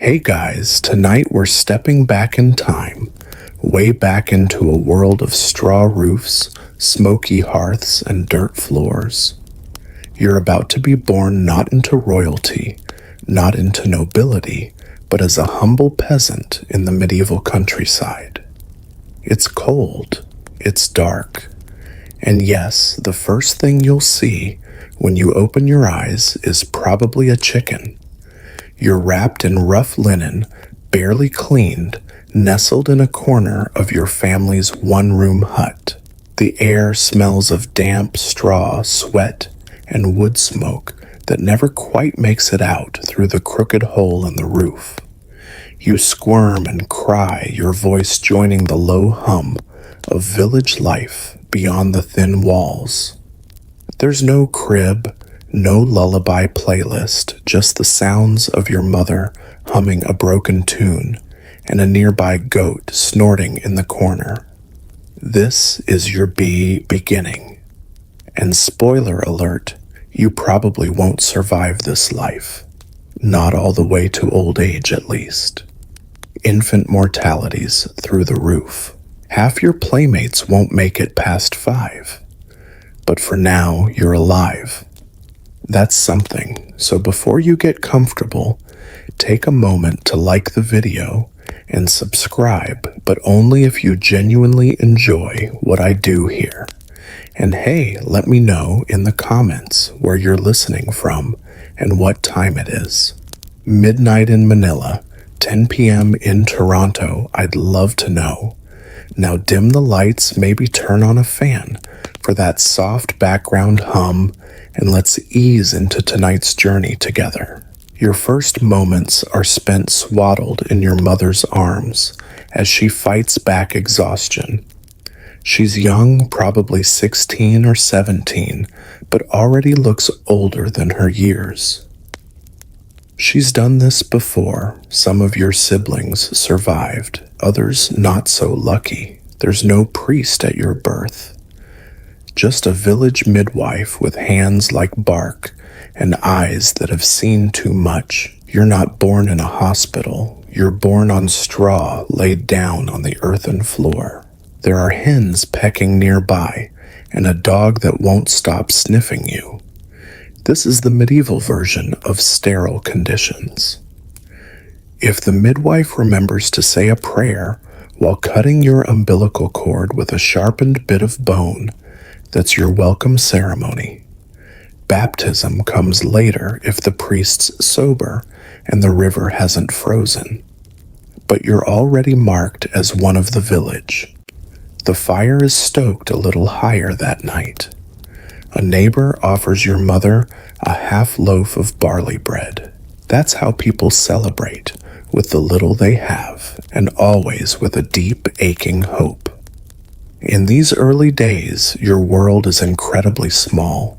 Hey guys, tonight we're stepping back in time, way back into a world of straw roofs, smoky hearths, and dirt floors. You're about to be born not into royalty, not into nobility, but as a humble peasant in the medieval countryside. It's cold, it's dark, and yes, the first thing you'll see when you open your eyes is probably a chicken. You're wrapped in rough linen, barely cleaned, nestled in a corner of your family's one-room hut. The air smells of damp straw, sweat, and wood smoke that never quite makes it out through the crooked hole in the roof. You squirm and cry, your voice joining the low hum of village life beyond the thin walls. There's no crib, no lullaby playlist, just the sounds of your mother humming a broken tune and a nearby goat snorting in the corner. This is your beginning. And spoiler alert, you probably won't survive this life. Not all the way to old age, at least. Infant mortality's through the roof. Half your playmates won't make it past 5. But for now, you're alive. That's something, so before you get comfortable, take a moment to like the video and subscribe, but only if you genuinely enjoy what I do here. And hey, let me know in the comments where you're listening from and what time it is. Midnight in Manila, 10 p.m. in Toronto, I'd love to know. Now dim the lights, maybe turn on a fan for that soft background hum, and let's ease into tonight's journey together. Your first moments are spent swaddled in your mother's arms as she fights back exhaustion. She's young, probably 16 or 17, but already looks older than her years. She's done this before. Some of your siblings survived, others not so lucky. There's no priest at your birth. Just a village midwife with hands like bark and eyes that have seen too much. You're not born in a hospital. You're born on straw laid down on the earthen floor. There are hens pecking nearby and a dog that won't stop sniffing you. This is the medieval version of sterile conditions. If the midwife remembers to say a prayer while cutting your umbilical cord with a sharpened bit of bone, that's your welcome ceremony. Baptism comes later if the priest's sober and the river hasn't frozen. But you're already marked as one of the village. The fire is stoked a little higher that night. A neighbor offers your mother a half loaf of barley bread. That's how people celebrate, with the little they have, and always with a deep, aching hope. In these early days, your world is incredibly small.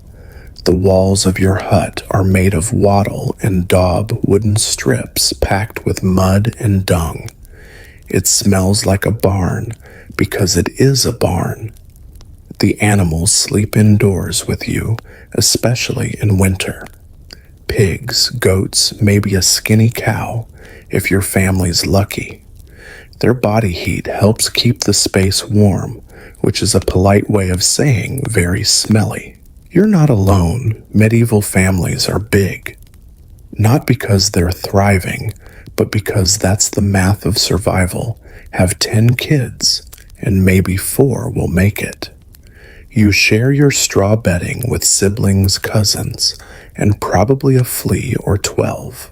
The walls of your hut are made of wattle and daub wooden strips packed with mud and dung. It smells like a barn because it is a barn. The animals sleep indoors with you, especially in winter. Pigs, goats, maybe a skinny cow, if your family's lucky. Their body heat helps keep the space warm, which is a polite way of saying very smelly. You're not alone. Medieval families are big. Not because they're thriving, but because that's the math of survival. Have 10 kids, and maybe 4 will make it. You share your straw bedding with siblings, cousins, and probably a flea or 12.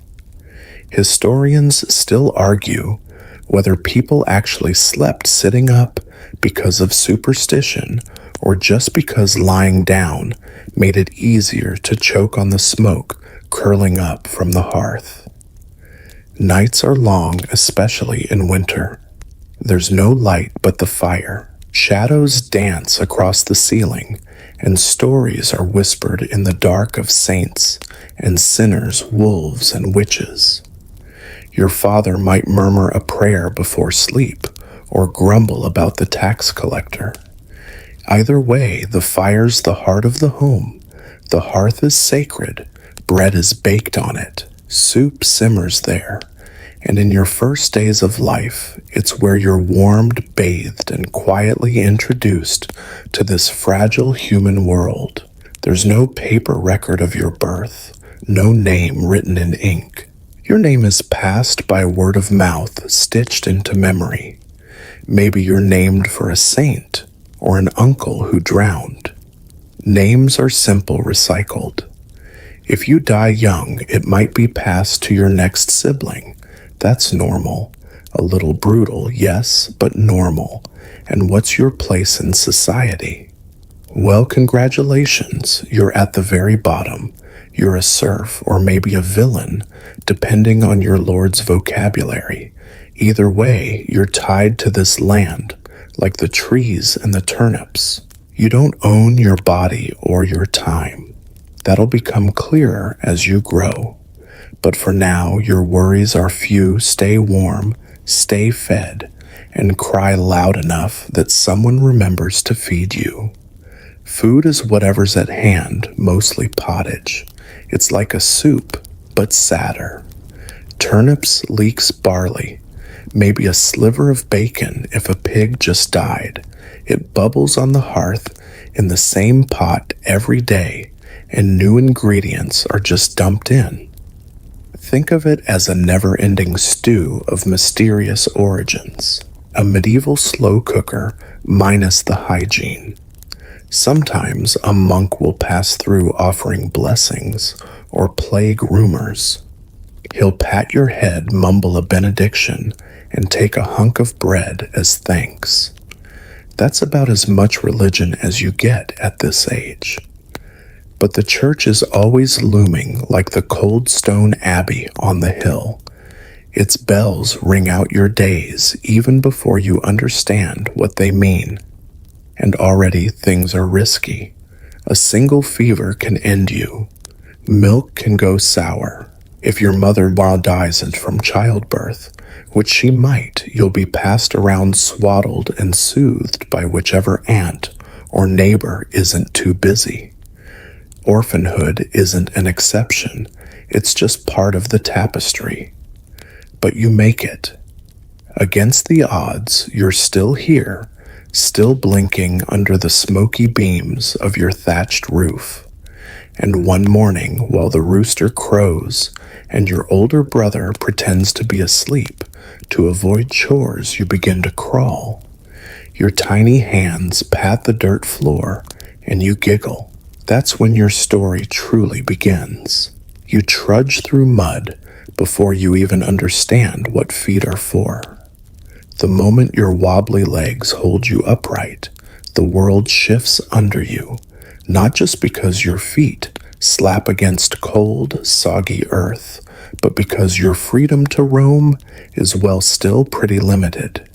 Historians still argue whether people actually slept sitting up because of superstition or just because lying down made it easier to choke on the smoke curling up from the hearth. Nights are long, especially in winter. There's no light but the fire. Shadows dance across the ceiling, and stories are whispered in the dark of saints and sinners, wolves and witches. Your father might murmur a prayer before sleep or grumble about the tax collector. Either way, the fire's the heart of the home. The hearth is sacred. Bread is baked on it. Soup simmers there. And in your first days of life, it's where you're warmed, bathed, and quietly introduced to this fragile human world. There's no paper record of your birth, no name written in ink. Your name is passed by word of mouth, stitched into memory. Maybe you're named for a saint or an uncle who drowned. Names are simple recycled. If you die young, it might be passed to your next sibling. That's normal. A little brutal, yes, but normal. And what's your place in society? Well, congratulations, you're at the very bottom. You're a serf or maybe a villain, depending on your lord's vocabulary. Either way, you're tied to this land, like the trees and the turnips. You don't own your body or your time. That'll become clearer as you grow. But for now, your worries are few. Stay warm, stay fed, and cry loud enough that someone remembers to feed you. Food is whatever's at hand, mostly pottage. It's like a soup, but sadder. Turnips, leeks, barley. Maybe a sliver of bacon if a pig just died. It bubbles on the hearth in the same pot every day, and new ingredients are just dumped in. Think of it as a never-ending stew of mysterious origins, a medieval slow cooker minus the hygiene. Sometimes a monk will pass through offering blessings or plague rumors. He'll pat your head, mumble a benediction, and take a hunk of bread as thanks. That's about as much religion as you get at this age. But the church is always looming like the cold stone abbey on the hill. Its bells ring out your days even before you understand what they mean. And already things are risky. A single fever can end you. Milk can go sour. If your mother dies from childbirth, which she might, you'll be passed around swaddled and soothed by whichever aunt or neighbor isn't too busy. Orphanhood isn't an exception. It's just part of the tapestry. But you make it. Against the odds, you're still here, still blinking under the smoky beams of your thatched roof. And one morning, while the rooster crows and your older brother pretends to be asleep, to avoid chores, you begin to crawl. Your tiny hands pat the dirt floor, and you giggle. That's when your story truly begins. You trudge through mud before you even understand what feet are for. The moment your wobbly legs hold you upright, the world shifts under you, not just because your feet slap against cold, soggy earth, but because your freedom to roam is, well, still pretty limited.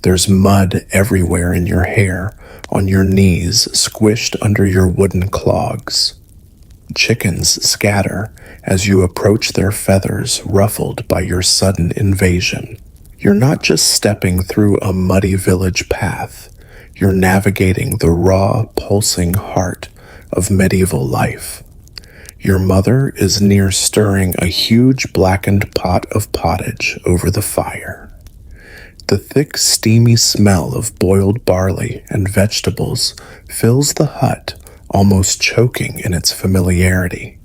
There's mud everywhere in your hair, on your knees, squished under your wooden clogs. Chickens scatter as you approach their feathers, ruffled by your sudden invasion. You're not just stepping through a muddy village path. You're navigating the raw, pulsing heart of medieval life. Your mother is near stirring a huge blackened pot of pottage over the fire. The thick, steamy smell of boiled barley and vegetables fills the hut, almost choking in its familiarity.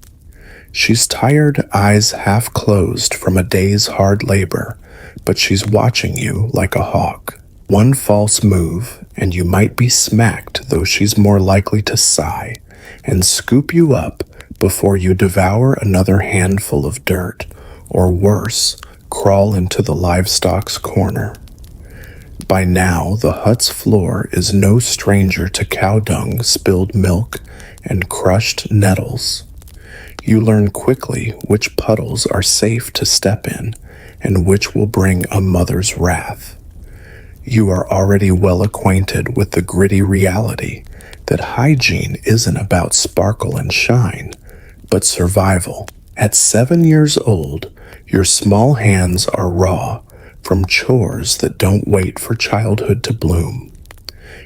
She's tired, eyes half closed from a day's hard labor, but she's watching you like a hawk. One false move, and you might be smacked, though she's more likely to sigh and scoop you up before you devour another handful of dirt, or worse, crawl into the livestock's corner. By now, the hut's floor is no stranger to cow dung, spilled milk, and crushed nettles. You learn quickly which puddles are safe to step in and which will bring a mother's wrath. You are already well acquainted with the gritty reality that hygiene isn't about sparkle and shine, but survival. At 7 years old, your small hands are raw from chores that don't wait for childhood to bloom.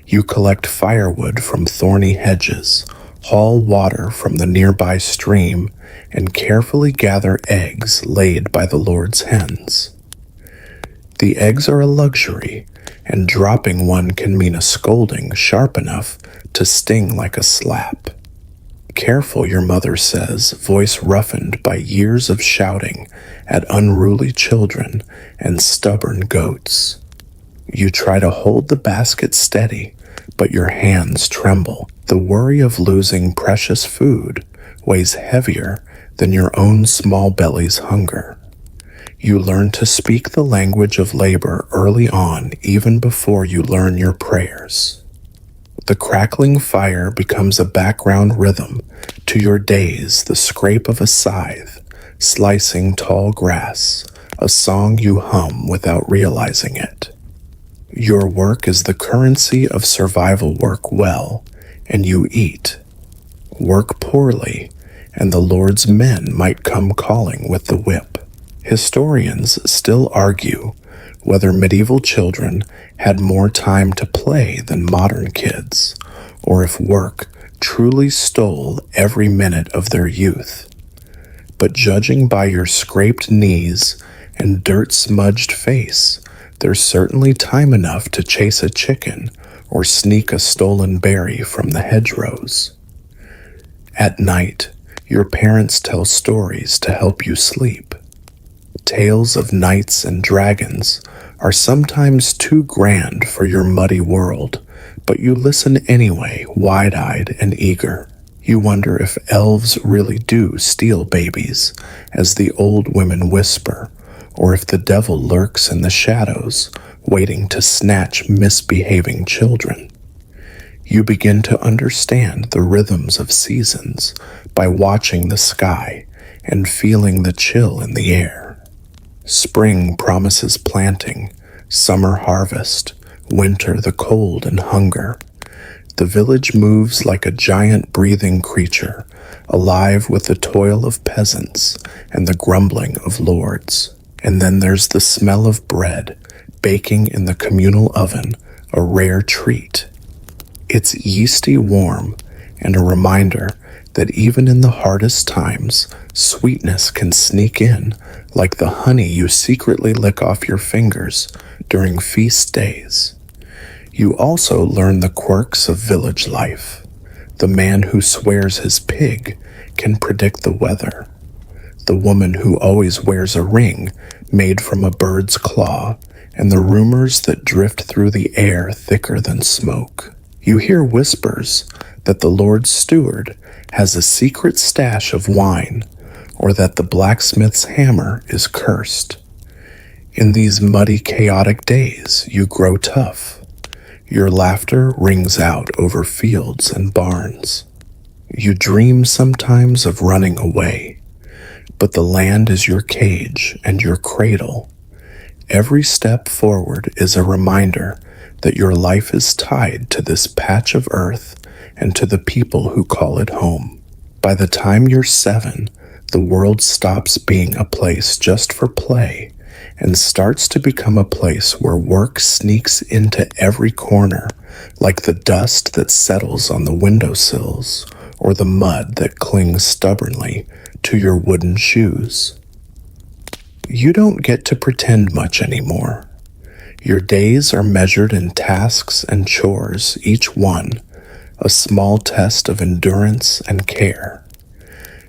You collect firewood from thorny hedges, haul water from the nearby stream, and carefully gather eggs laid by the Lord's hens. The eggs are a luxury, and dropping one can mean a scolding sharp enough to sting like a slap. Careful, your mother says, voice roughened by years of shouting at unruly children and stubborn goats. You try to hold the basket steady, but your hands tremble. The worry of losing precious food weighs heavier than your own small belly's hunger. You learn to speak the language of labor early on, even before you learn your prayers. The crackling fire becomes a background rhythm to your days, the scrape of a scythe, slicing tall grass, a song you hum without realizing it. Your work is the currency of survival. Work well, and you eat. Work poorly, and the Lord's men might come calling with the whip. Historians still argue whether medieval children had more time to play than modern kids, or if work truly stole every minute of their youth. But judging by your scraped knees and dirt-smudged face, there's certainly time enough to chase a chicken or sneak a stolen berry from the hedgerows. At night, your parents tell stories to help you sleep. Tales of knights and dragons are sometimes too grand for your muddy world, but you listen anyway, wide-eyed and eager. You wonder if elves really do steal babies, as the old women whisper, or if the devil lurks in the shadows, waiting to snatch misbehaving children. You begin to understand the rhythms of seasons by watching the sky and feeling the chill in the air. Spring promises planting, summer harvest, winter the cold and hunger. The village moves like a giant breathing creature, alive with the toil of peasants and the grumbling of lords. And then there's the smell of bread, baking in the communal oven, a rare treat. It's yeasty warm and a reminder that even in the hardest times, sweetness can sneak in like the honey you secretly lick off your fingers during feast days. You also learn the quirks of village life. The man who swears his pig can predict the weather. The woman who always wears a ring made from a bird's claw, and the rumors that drift through the air thicker than smoke. You hear whispers that the Lord's steward has a secret stash of wine, or that the blacksmith's hammer is cursed. In these muddy, chaotic days, you grow tough. Your laughter rings out over fields and barns. You dream sometimes of running away, but the land is your cage and your cradle. Every step forward is a reminder that your life is tied to this patch of earth and to the people who call it home. By the time you're 7, the world stops being a place just for play and starts to become a place where work sneaks into every corner, like the dust that settles on the windowsills or the mud that clings stubbornly to your wooden shoes. You don't get to pretend much anymore. Your days are measured in tasks and chores, each one a small test of endurance and care.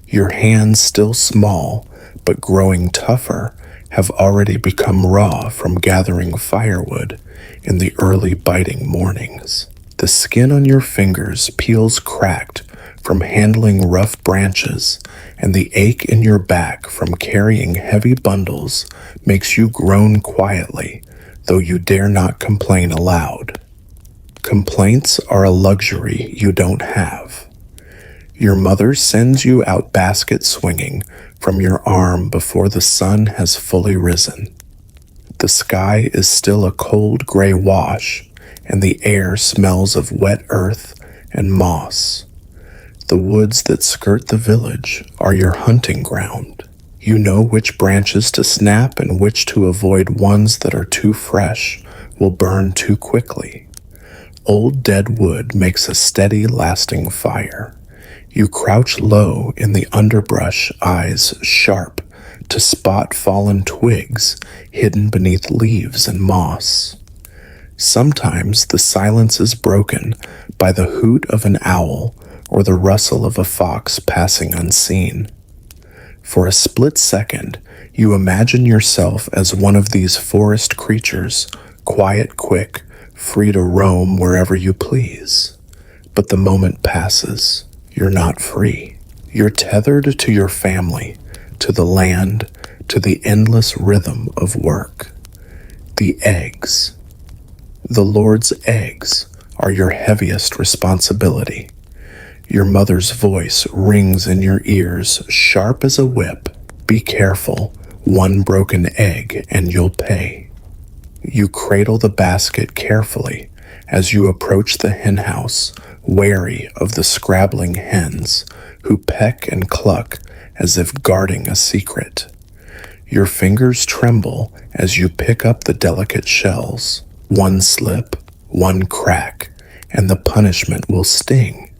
Your hands, still small but growing tougher, have already become raw from gathering firewood in the early biting mornings. The skin on your fingers peels cracked from handling rough branches, and the ache in your back from carrying heavy bundles makes you groan quietly, though you dare not complain aloud. Complaints are a luxury you don't have. Your mother sends you out basket swinging from your arm before the sun has fully risen. The sky is still a cold gray wash, and the air smells of wet earth and moss. The woods that skirt the village are your hunting ground. You know which branches to snap and which to avoid. Ones that are too fresh will burn too quickly. Old dead wood makes a steady, lasting fire. You crouch low in the underbrush, eyes sharp to spot fallen twigs hidden beneath leaves and moss. Sometimes the silence is broken by the hoot of an owl or the rustle of a fox passing unseen. For a split second, you imagine yourself as one of these forest creatures, quiet, quick, free to roam wherever you please. But the moment passes. You're not free. You're tethered to your family, to the land, to the endless rhythm of work. The eggs. The Lord's eggs are your heaviest responsibility. Your mother's voice rings in your ears, sharp as a whip. Be careful, one broken egg and you'll pay. You cradle the basket carefully as you approach the henhouse, wary of the scrabbling hens who peck and cluck as if guarding a secret. Your fingers tremble as you pick up the delicate shells. One slip, one crack, and the punishment will sting.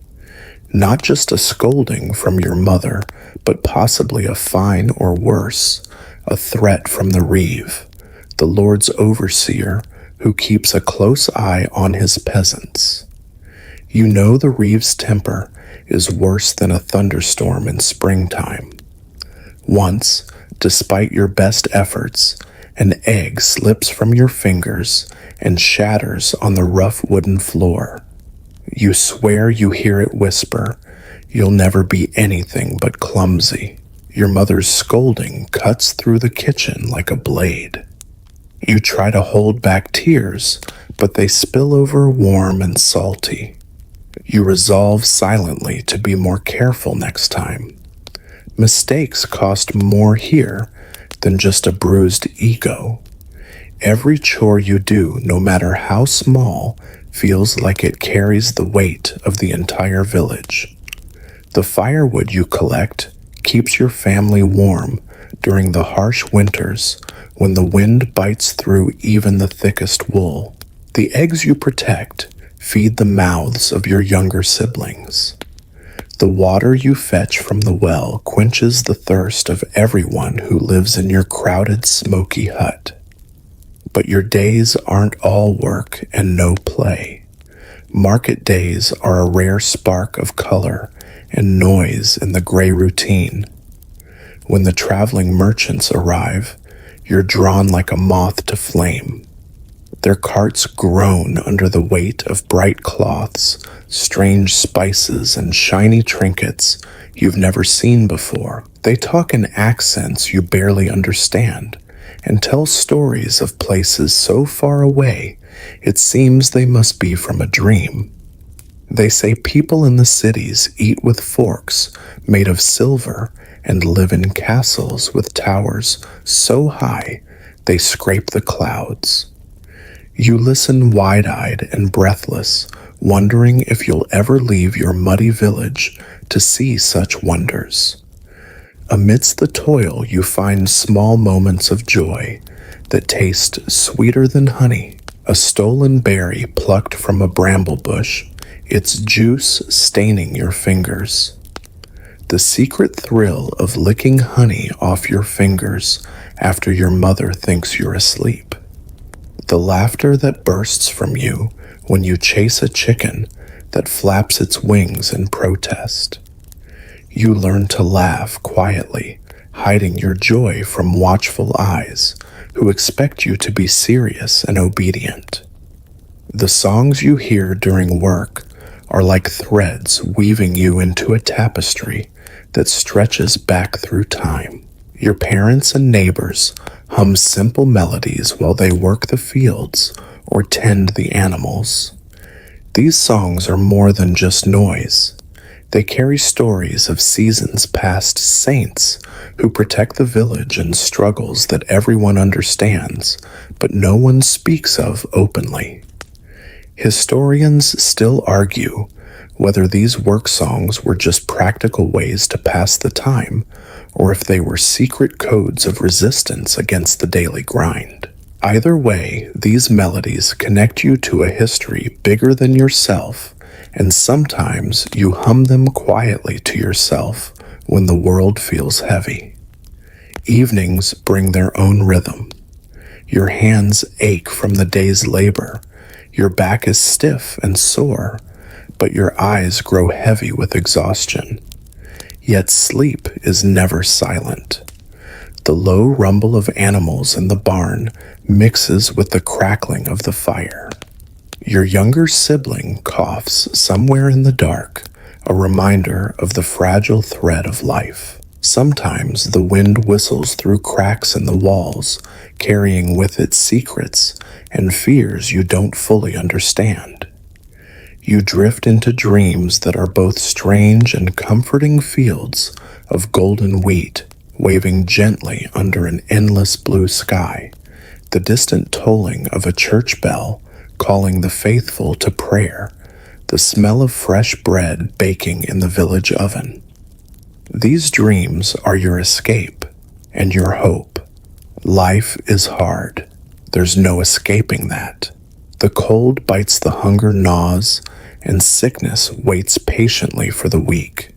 Not just a scolding from your mother, but possibly a fine or worse, a threat from the reeve, the Lord's overseer who keeps a close eye on his peasants. You know the reeve's temper is worse than a thunderstorm in springtime. Once, despite your best efforts, an egg slips from your fingers and shatters on the rough wooden floor. You swear you hear it whisper, "You'll never be anything but clumsy." Your mother's scolding cuts through the kitchen like a blade. You try to hold back tears, but they spill over warm and salty. You resolve silently to be more careful next time. Mistakes cost more here than just a bruised ego. Every chore you do, no matter how small, feels like it carries the weight of the entire village. The firewood you collect keeps your family warm during the harsh winters when the wind bites through even the thickest wool. The eggs you protect feed the mouths of your younger siblings. The water you fetch from the well quenches the thirst of everyone who lives in your crowded, smoky hut. But your days aren't all work and no play. Market days are a rare spark of color and noise in the gray routine. When the traveling merchants arrive, you're drawn like a moth to flame. Their carts groan under the weight of bright cloths, strange spices, and shiny trinkets you've never seen before. They talk in accents you barely understand and tell stories of places so far away it seems they must be from a dream. They say people in the cities eat with forks made of silver and live in castles with towers so high they scrape the clouds. You listen wide-eyed and breathless, wondering if you'll ever leave your muddy village to see such wonders. Amidst the toil, you find small moments of joy that taste sweeter than honey. A stolen berry plucked from a bramble bush, its juice staining your fingers. The secret thrill of licking honey off your fingers after your mother thinks you're asleep. The laughter that bursts from you when you chase a chicken that flaps its wings in protest. You learn to laugh quietly, hiding your joy from watchful eyes who expect you to be serious and obedient. The songs you hear during work are like threads weaving you into a tapestry that stretches back through time. Your parents and neighbors hum simple melodies while they work the fields or tend the animals. These songs are more than just noise. They carry stories of seasons past, saints who protect the village in struggles that everyone understands, but no one speaks of openly. Historians still argue whether these work songs were just practical ways to pass the time, or if they were secret codes of resistance against the daily grind. Either way, these melodies connect you to a history bigger than yourself, and sometimes you hum them quietly to yourself when the world feels heavy. Evenings bring their own rhythm. Your hands ache from the day's labor. Your back is stiff and sore, but your eyes grow heavy with exhaustion. Yet sleep is never silent. The low rumble of animals in the barn mixes with the crackling of the fire. Your younger sibling coughs somewhere in the dark, a reminder of the fragile thread of life. Sometimes the wind whistles through cracks in the walls, carrying with it secrets and fears you don't fully understand. You drift into dreams that are both strange and comforting fields of golden wheat waving gently under an endless blue sky, the distant tolling of a church bell calling the faithful to prayer, the smell of fresh bread baking in the village oven. These dreams are your escape and your hope. Life is hard. There's no escaping that. The cold bites the hunger gnaws, and sickness waits patiently for the weak.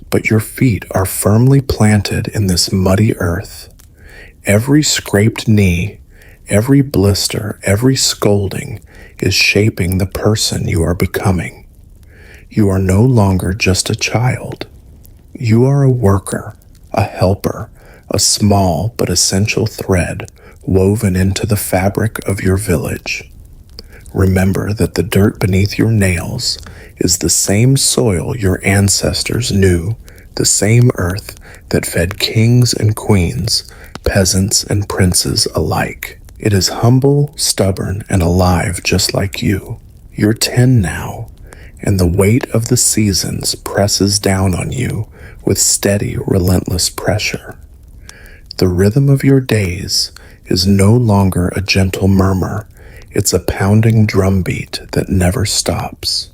But your feet are firmly planted in this muddy earth. Every scraped knee, every blister, every scolding is shaping the person you are becoming. You are no longer just a child. You are a worker, a helper, a small but essential thread woven into the fabric of your village. Remember that the dirt beneath your nails is the same soil your ancestors knew, the same earth that fed kings and queens, peasants and princes alike. It is humble, stubborn, and alive just like you. You're 10 now, and the weight of the seasons presses down on you with steady, relentless pressure. The rhythm of your days is no longer a gentle murmur. It's a pounding drumbeat that never stops.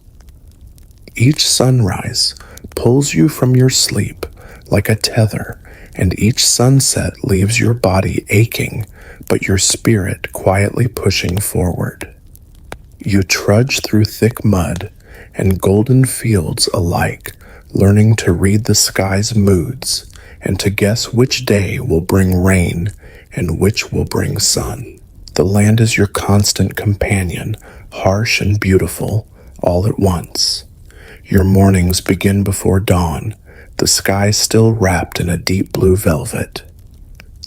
Each sunrise pulls you from your sleep like a tether, and each sunset leaves your body aching, but your spirit quietly pushing forward. You trudge through thick mud and golden fields alike, learning to read the sky's moods and to guess which day will bring rain and which will bring sun. The land is your constant companion, harsh and beautiful, all at once. Your mornings begin before dawn, the sky still wrapped in a deep blue velvet.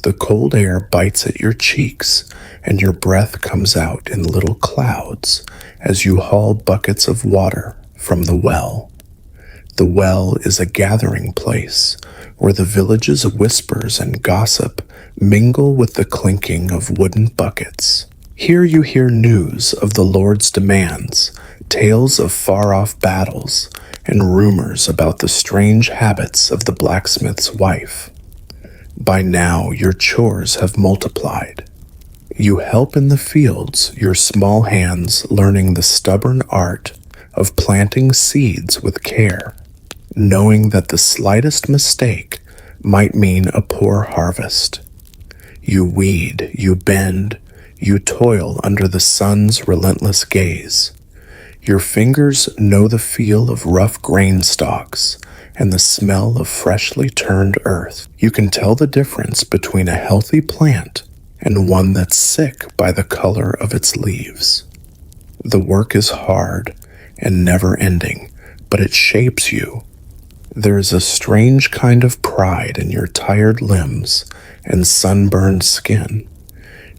The cold air bites at your cheeks, and your breath comes out in little clouds as you haul buckets of water from the well. The well is a gathering place where the village's whispers and gossip mingle with the clinking of wooden buckets. Here you hear news of the Lord's demands, tales of far-off battles, and rumors about the strange habits of the blacksmith's wife. By now, your chores have multiplied. You help in the fields, your small hands learning the stubborn art of planting seeds with care, knowing that the slightest mistake might mean a poor harvest. You weed, you bend, you toil under the sun's relentless gaze. Your fingers know the feel of rough grain stalks and the smell of freshly turned earth. You can tell the difference between a healthy plant and one that's sick by the color of its leaves. The work is hard and never-ending, but it shapes you. There is a strange kind of pride in your tired limbs and sunburned skin.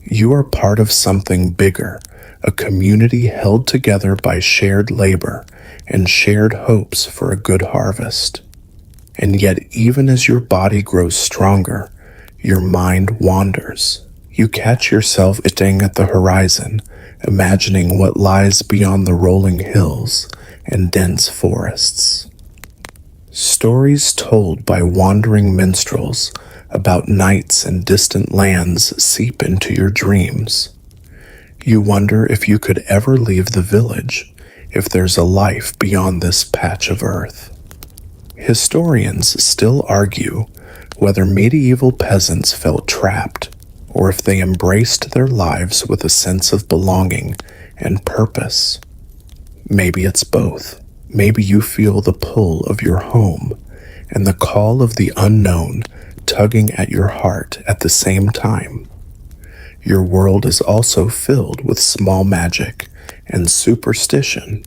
You are part of something bigger, a community held together by shared labor and shared hopes for a good harvest. And yet, even as your body grows stronger, your mind wanders. You catch yourself sitting at the horizon, imagining what lies beyond the rolling hills and dense forests. Stories told by wandering minstrels about nights and distant lands seep into your dreams. You wonder if you could ever leave the village, if there's a life beyond this patch of earth. Historians still argue whether medieval peasants felt trapped or if they embraced their lives with a sense of belonging and purpose. Maybe it's both. Maybe you feel the pull of your home and the call of the unknown tugging at your heart at the same time. Your world is also filled with small magic and superstition.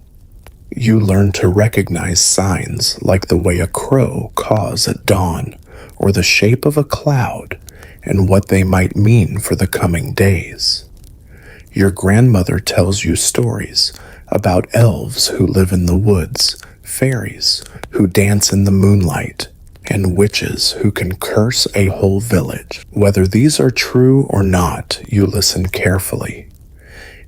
You learn to recognize signs like the way a crow caws at dawn or the shape of a cloud and what they might mean for the coming days. Your grandmother tells you stories about elves who live in the woods, fairies who dance in the moonlight, and witches who can curse a whole village. Whether these are true or not, you listen carefully.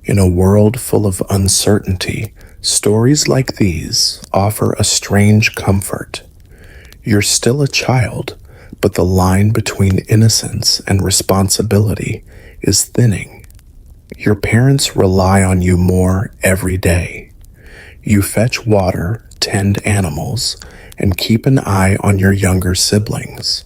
In a world full of uncertainty, stories like these offer a strange comfort. You're still a child, but the line between innocence and responsibility is thinning. Your parents rely on you more every day. You fetch water, tend animals, and keep an eye on your younger siblings.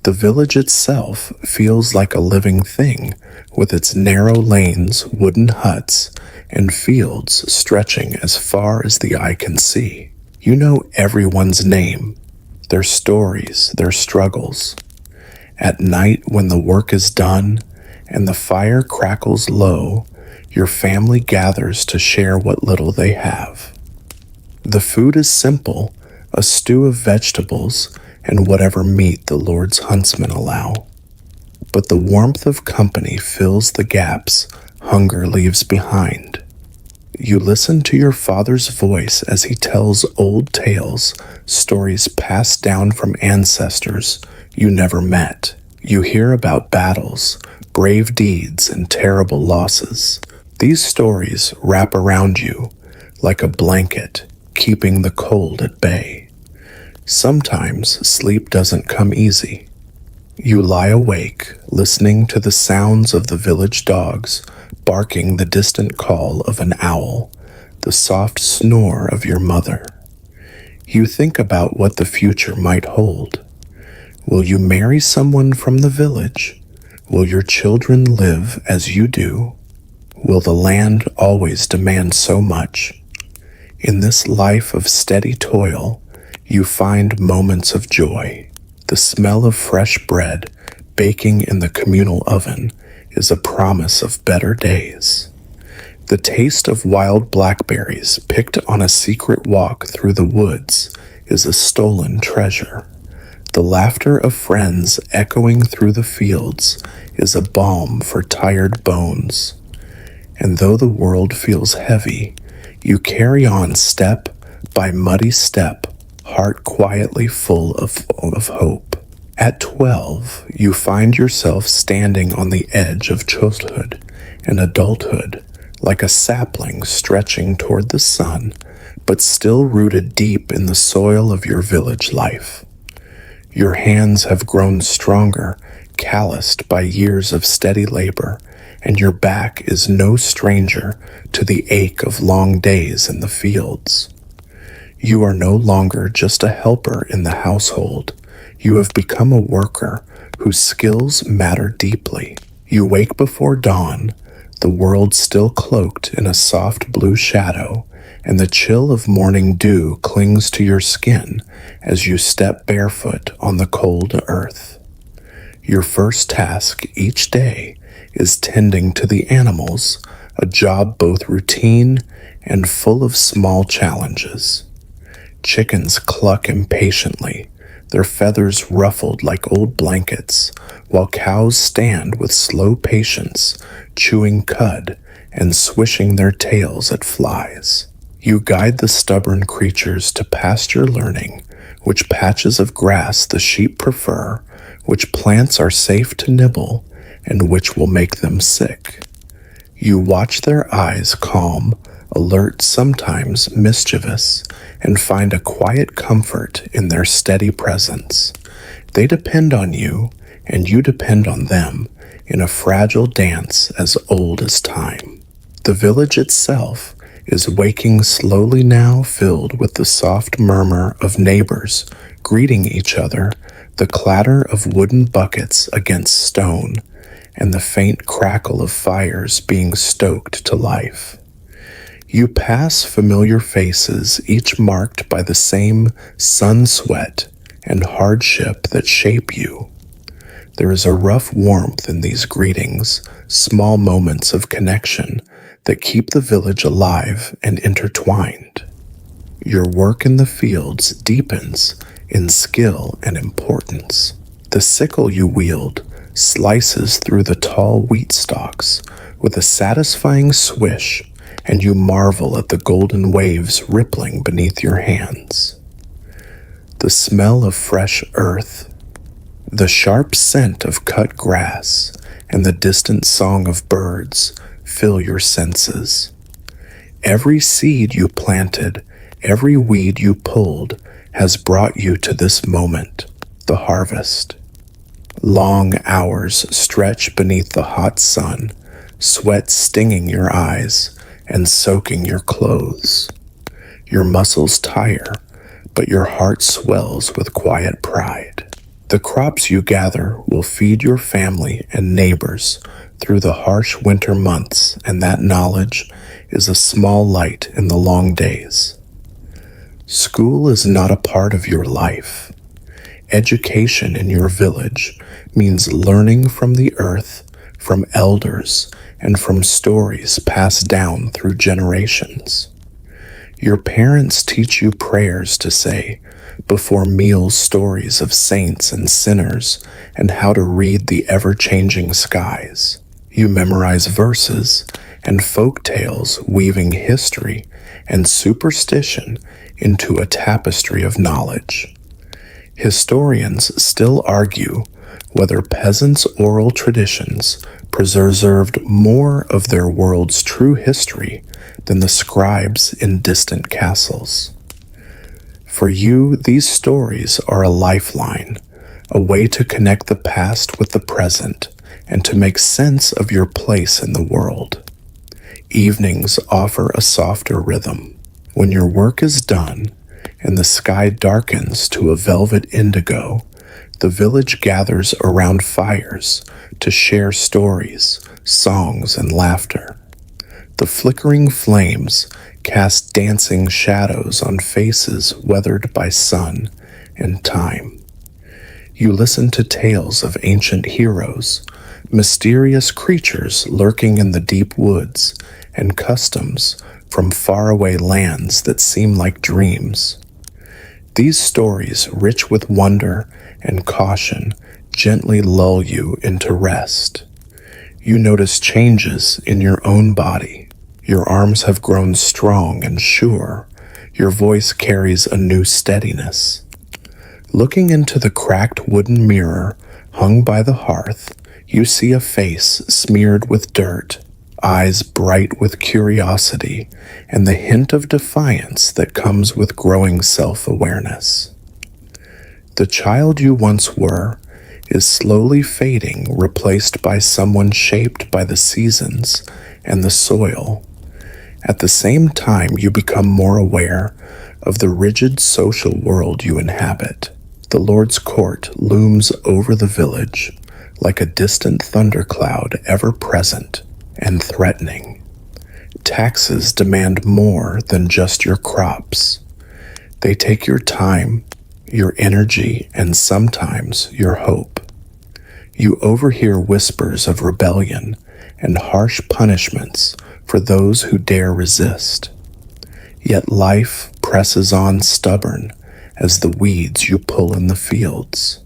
The village itself feels like a living thing, with its narrow lanes, wooden huts, and fields stretching as far as the eye can see. You know everyone's name, their stories, their struggles. At night, when the work is done and the fire crackles low, your family gathers to share what little they have. The food is simple, a stew of vegetables and whatever meat the Lord's huntsmen allow. But the warmth of company fills the gaps hunger leaves behind. You listen to your father's voice as he tells old tales, stories passed down from ancestors you never met. You hear about battles, brave deeds, and terrible losses. These stories wrap around you like a blanket, keeping the cold at bay. Sometimes sleep doesn't come easy. You lie awake, listening to the sounds of the village dogs, barking the distant call of an owl, the soft snore of your mother. You think about what the future might hold. Will you marry someone from the village? Will your children live as you do? Will the land always demand so much? In this life of steady toil, you find moments of joy. The smell of fresh bread baking in the communal oven is a promise of better days. The taste of wild blackberries picked on a secret walk through the woods is a stolen treasure. The laughter of friends echoing through the fields is a balm for tired bones. And though the world feels heavy, you carry on step by muddy step, heart quietly full of hope. At 12, you find yourself standing on the edge of childhood and adulthood, like a sapling stretching toward the sun, but still rooted deep in the soil of your village life. Your hands have grown stronger, calloused by years of steady labor, and your back is no stranger to the ache of long days in the fields. You are no longer just a helper in the household. You have become a worker whose skills matter deeply. You wake before dawn, the world still cloaked in a soft blue shadow, and the chill of morning dew clings to your skin as you step barefoot on the cold earth. Your first task each day is tending to the animals, a job both routine and full of small challenges. Chickens cluck impatiently, their feathers ruffled like old blankets, while cows stand with slow patience, chewing cud and swishing their tails at flies. You guide the stubborn creatures to pasture learning, which patches of grass the sheep prefer, which plants are safe to nibble, and which will make them sick. You watch their eyes calm, alert, sometimes mischievous, and find a quiet comfort in their steady presence. They depend on you, and you depend on them, in a fragile dance as old as time. The village itself is waking slowly now, filled with the soft murmur of neighbors greeting each other, the clatter of wooden buckets against stone, and the faint crackle of fires being stoked to life. You pass familiar faces, each marked by the same sun sweat and hardship that shape you. There is a rough warmth in these greetings, small moments of connection that keep the village alive and intertwined. Your work in the fields deepens in skill and importance. The sickle you wield slices through the tall wheat stalks with a satisfying swish, and you marvel at the golden waves rippling beneath your hands. The smell of fresh earth, the sharp scent of cut grass, and the distant song of birds fill your senses. Every seed you planted, every weed you pulled, has brought you to this moment, the harvest. Long hours stretch beneath the hot sun, sweat stinging your eyes and soaking your clothes. Your muscles tire, but your heart swells with quiet pride. The crops you gather will feed your family and neighbors through the harsh winter months, and that knowledge is a small light in the long days. School is not a part of your life. Education in your village means learning from the earth, from elders, and from stories passed down through generations. Your parents teach you prayers to say before meals, stories of saints and sinners, and how to read the ever-changing skies. You memorize verses and folk tales, weaving history and superstition into a tapestry of knowledge. Historians still argue whether peasants' oral traditions preserved more of their world's true history than the scribes in distant castles. For you, these stories are a lifeline, a way to connect the past with the present and to make sense of your place in the world. Evenings offer a softer rhythm. When your work is done and the sky darkens to a velvet indigo, the village gathers around fires to share stories, songs, and laughter. The flickering flames cast dancing shadows on faces weathered by sun and time. You listen to tales of ancient heroes, mysterious creatures lurking in the deep woods, and customs from faraway lands that seem like dreams. These stories, rich with wonder and caution, gently lull you into rest. You notice changes in your own body. Your arms have grown strong and sure. Your voice carries a new steadiness. Looking into the cracked wooden mirror hung by the hearth, you see a face smeared with dirt, eyes bright with curiosity, and the hint of defiance that comes with growing self-awareness. The child you once were is slowly fading, replaced by someone shaped by the seasons and the soil. At the same time, you become more aware of the rigid social world you inhabit. The Lord's court looms over the village like a distant thundercloud, ever present and threatening. Taxes demand more than just your crops. They take your time, your energy, and sometimes your hope. You overhear whispers of rebellion and harsh punishments for those who dare resist. Yet life presses on stubborn as the weeds you pull in the fields.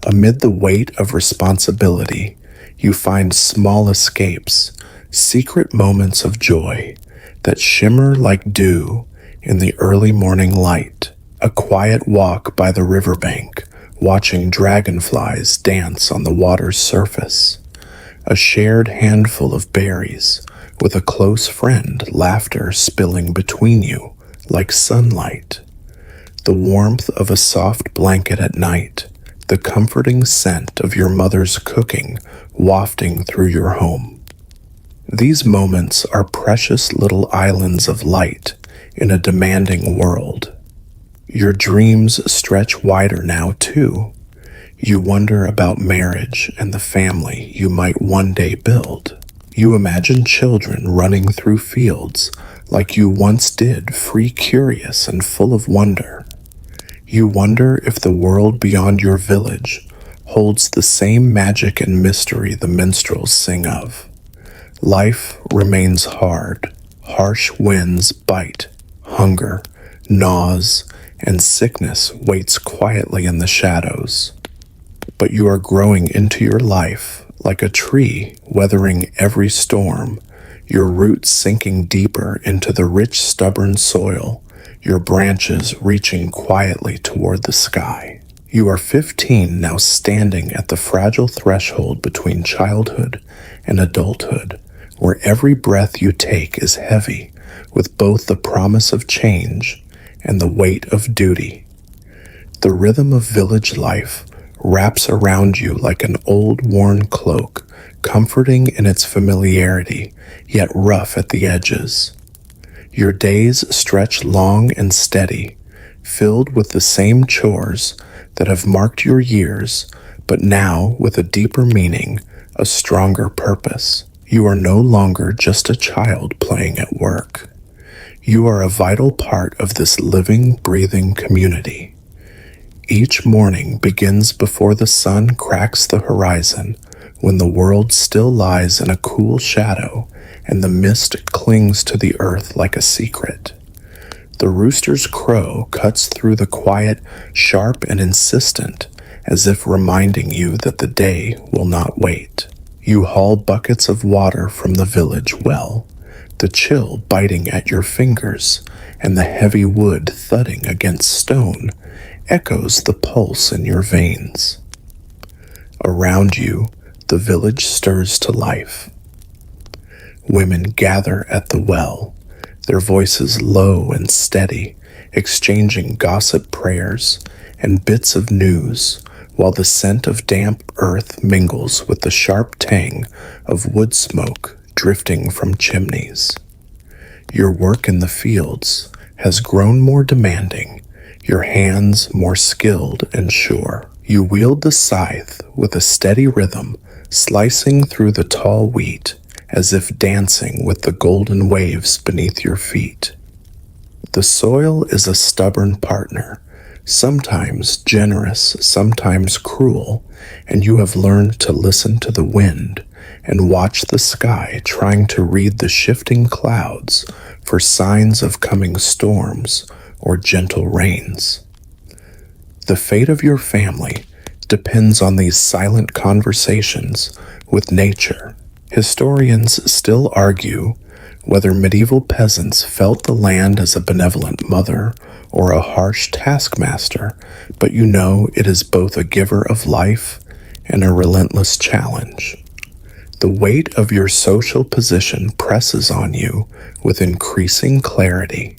Amid the weight of responsibility, you find small escapes, secret moments of joy that shimmer like dew in the early morning light. A quiet walk by the riverbank, watching dragonflies dance on the water's surface. A shared handful of berries with a close friend, laughter spilling between you like sunlight. The warmth of a soft blanket at night, the comforting scent of your mother's cooking wafting through your home. These moments are precious little islands of light in a demanding world. Your dreams stretch wider now, too. You wonder about marriage and the family you might one day build. You imagine children running through fields like you once did, free, curious, and full of wonder. You wonder if the world beyond your village holds the same magic and mystery the minstrels sing of. Life remains hard. Harsh winds bite. Hunger gnaws, and sickness waits quietly in the shadows. But you are growing into your life like a tree weathering every storm, your roots sinking deeper into the rich, stubborn soil, your branches reaching quietly toward the sky. You are 15 now, standing at the fragile threshold between childhood and adulthood, where every breath you take is heavy with both the promise of change and the weight of duty. The rhythm of village life wraps around you like an old worn cloak, comforting in its familiarity, yet rough at the edges. Your days stretch long and steady, filled with the same chores that have marked your years, but now with a deeper meaning, a stronger purpose. You are no longer just a child playing at work. You are a vital part of this living, breathing community. Each morning begins before the sun cracks the horizon, when the world still lies in a cool shadow and the mist clings to the earth like a secret. The rooster's crow cuts through the quiet, sharp and insistent, as if reminding you that the day will not wait. You haul buckets of water from the village well, the chill biting at your fingers and the heavy wood thudding against stone echoes the pulse in your veins. Around you, the village stirs to life. Women gather at the well, their voices low and steady, exchanging gossip prayers and bits of news, while the scent of damp earth mingles with the sharp tang of wood smoke drifting from chimneys. Your work in the fields has grown more demanding, your hands more skilled and sure. You wield the scythe with a steady rhythm, slicing through the tall wheat, as if dancing with the golden waves beneath your feet. The soil is a stubborn partner, sometimes generous, sometimes cruel, and you have learned to listen to the wind and watch the sky, trying to read the shifting clouds for signs of coming storms or gentle rains. The fate of your family depends on these silent conversations with nature. Historians still argue whether medieval peasants felt the land as a benevolent mother or a harsh taskmaster, but you know it is both a giver of life and a relentless challenge. The weight of your social position presses on you with increasing clarity.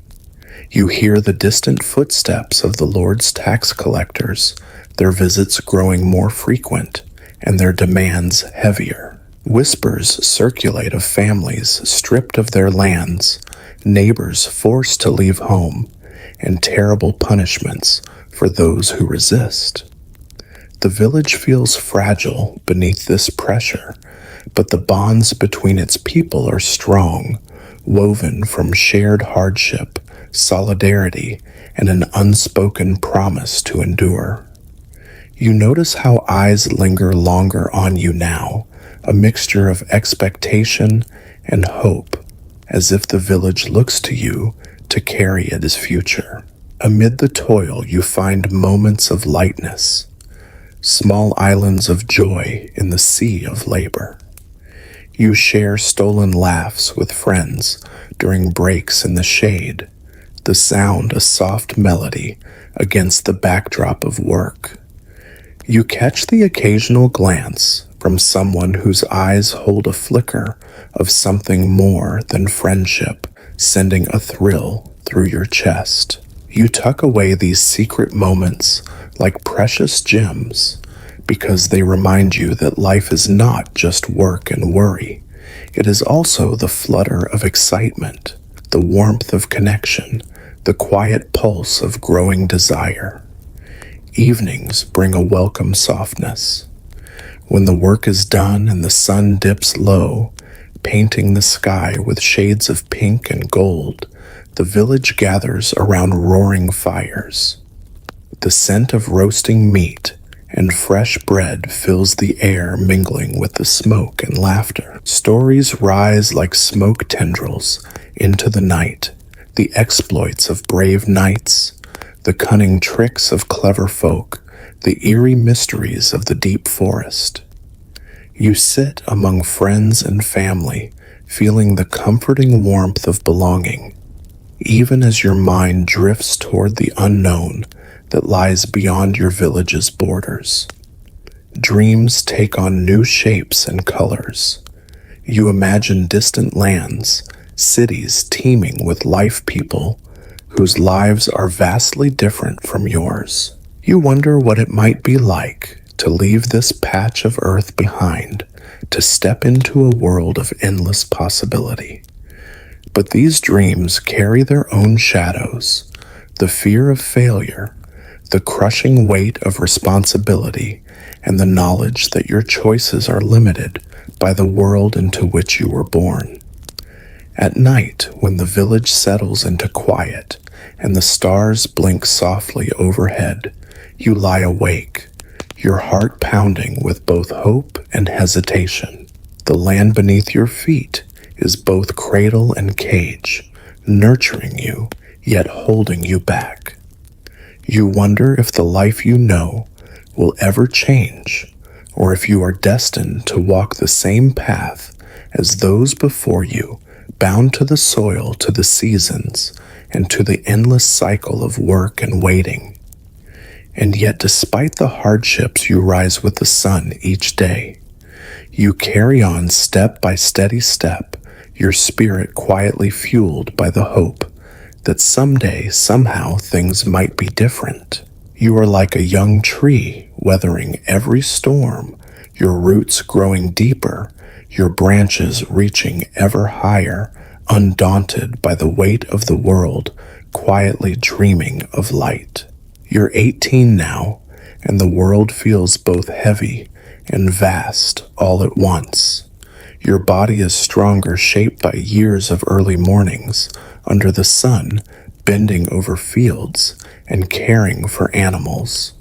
You hear the distant footsteps of the Lord's tax collectors, their visits growing more frequent and their demands heavier. Whispers circulate of families stripped of their lands, neighbors forced to leave home, and terrible punishments for those who resist. The village feels fragile beneath this pressure, but the bonds between its people are strong, woven from shared hardship, solidarity, and an unspoken promise to endure. You notice how eyes linger longer on you now, a mixture of expectation and hope, as if the village looks to you to carry its future. Amid the toil, you find moments of lightness, small islands of joy in the sea of labor. You share stolen laughs with friends during breaks in the shade, the sound a soft melody against the backdrop of work. You catch the occasional glance from someone whose eyes hold a flicker of something more than friendship, sending a thrill through your chest. You tuck away these secret moments like precious gems because they remind you that life is not just work and worry. It is also the flutter of excitement, the warmth of connection, the quiet pulse of growing desire. Evenings bring a welcome softness. When the work is done and the sun dips low, painting the sky with shades of pink and gold, the village gathers around roaring fires. The scent of roasting meat and fresh bread fills the air, mingling with the smoke and laughter. Stories rise like smoke tendrils into the night, the exploits of brave knights, the cunning tricks of clever folk, the eerie mysteries of the deep forest. You sit among friends and family, feeling the comforting warmth of belonging, even as your mind drifts toward the unknown that lies beyond your village's borders. Dreams take on new shapes and colors. You imagine distant lands, cities teeming with life people whose lives are vastly different from yours. You wonder what it might be like to leave this patch of earth behind, to step into a world of endless possibility. But these dreams carry their own shadows, the fear of failure, the crushing weight of responsibility, and the knowledge that your choices are limited by the world into which you were born. At night, when the village settles into quiet and the stars blink softly overhead, you lie awake, your heart pounding with both hope and hesitation. The land beneath your feet is both cradle and cage, nurturing you, yet holding you back. You wonder if the life you know will ever change, or if you are destined to walk the same path as those before you, bound to the soil, to the seasons, and to the endless cycle of work and waiting. And yet, despite the hardships, you rise with the sun each day. You carry on step by steady step, your spirit quietly fueled by the hope that someday, somehow, things might be different. You are like a young tree, weathering every storm, your roots growing deeper, your branches reaching ever higher, undaunted by the weight of the world, quietly dreaming of light. You're 18 now, and the world feels both heavy and vast all at once. Your body is stronger, shaped by years of early mornings under the sun, bending over fields and caring for animals.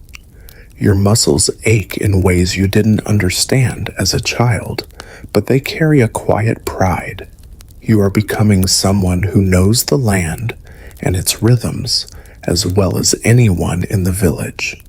Your muscles ache in ways you didn't understand as a child, but they carry a quiet pride. You are becoming someone who knows the land and its rhythms as well as anyone in the village.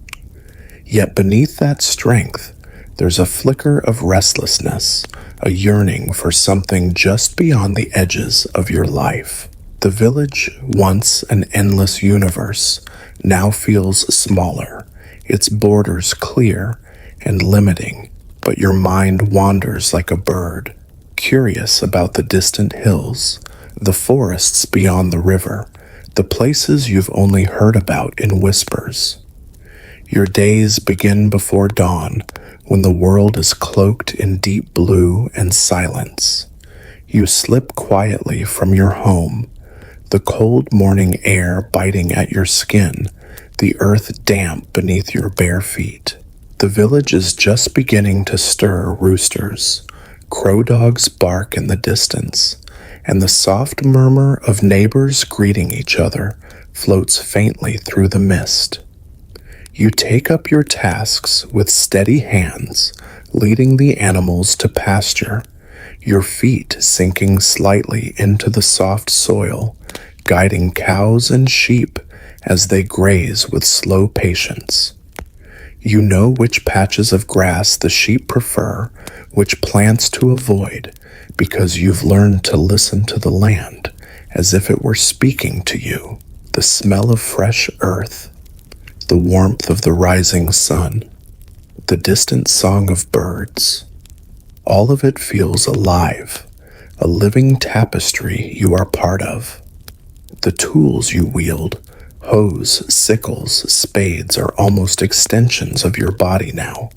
Yet beneath that strength, there's a flicker of restlessness, a yearning for something just beyond the edges of your life. The village, once an endless universe, now feels smaller, its borders clear and limiting, but your mind wanders like a bird, curious about the distant hills, the forests beyond the river, the places you've only heard about in whispers. Your days begin before dawn, when the world is cloaked in deep blue and silence. You slip quietly from your home, the cold morning air biting at your skin, the earth damp beneath your bare feet. The village is just beginning to stir. Roosters, crow dogs bark in the distance, and the soft murmur of neighbors greeting each other floats faintly through the mist. You take up your tasks with steady hands, leading the animals to pasture, your feet sinking slightly into the soft soil, guiding cows and sheep as they graze with slow patience. You know which patches of grass the sheep prefer, which plants to avoid, because you've learned to listen to the land as if it were speaking to you. The smell of fresh earth, the warmth of the rising sun, the distant song of birds. All of it feels alive, a living tapestry you are part of. The tools you wield, hoes, sickles, spades, are almost extensions of your body now.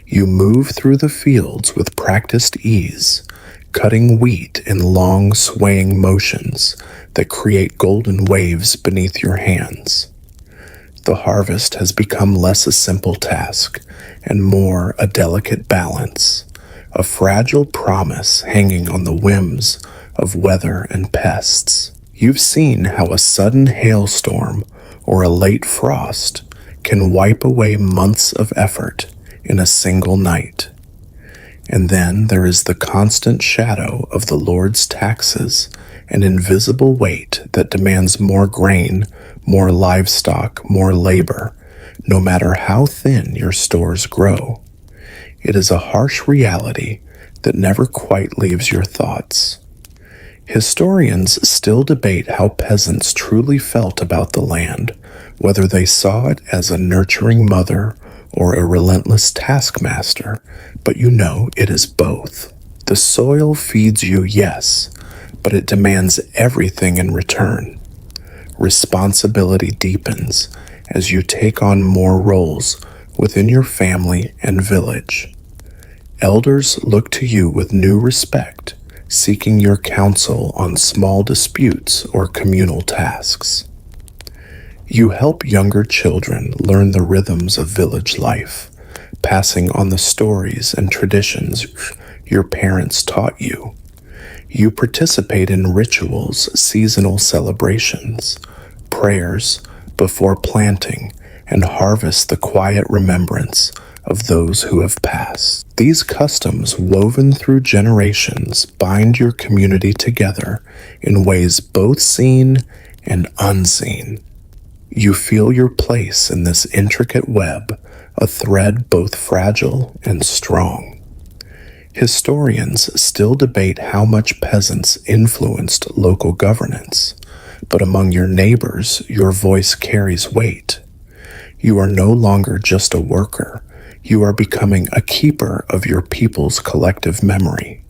You move through the fields with practiced ease, cutting wheat in long, swaying motions that create golden waves beneath your hands. The harvest has become less a simple task and more a delicate balance, a fragile promise hanging on the whims of weather and pests. You've seen how a sudden hailstorm or a late frost can wipe away months of effort in a single night. And then there is the constant shadow of the Lord's taxes, an invisible weight that demands more grain, more livestock, more labor, no matter how thin your stores grow. It is a harsh reality that never quite leaves your thoughts. Historians still debate how peasants truly felt about the land, whether they saw it as a nurturing mother or a relentless taskmaster, but you know it is both. The soil feeds you, yes, but it demands everything in return. Responsibility deepens as you take on more roles within your family and village. Elders look to you with new respect, seeking your counsel on small disputes or communal tasks. You help younger children learn the rhythms of village life, passing on the stories and traditions your parents taught you. You participate in rituals, seasonal celebrations, prayers before planting, and harvest the quiet remembrance of those who have passed. These customs, woven through generations, bind your community together in ways both seen and unseen. You feel your place in this intricate web, a thread both fragile and strong. Historians still debate how much peasants influenced local governance, but among your neighbors, your voice carries weight. You are no longer just a worker. You are becoming a keeper of your people's collective memory.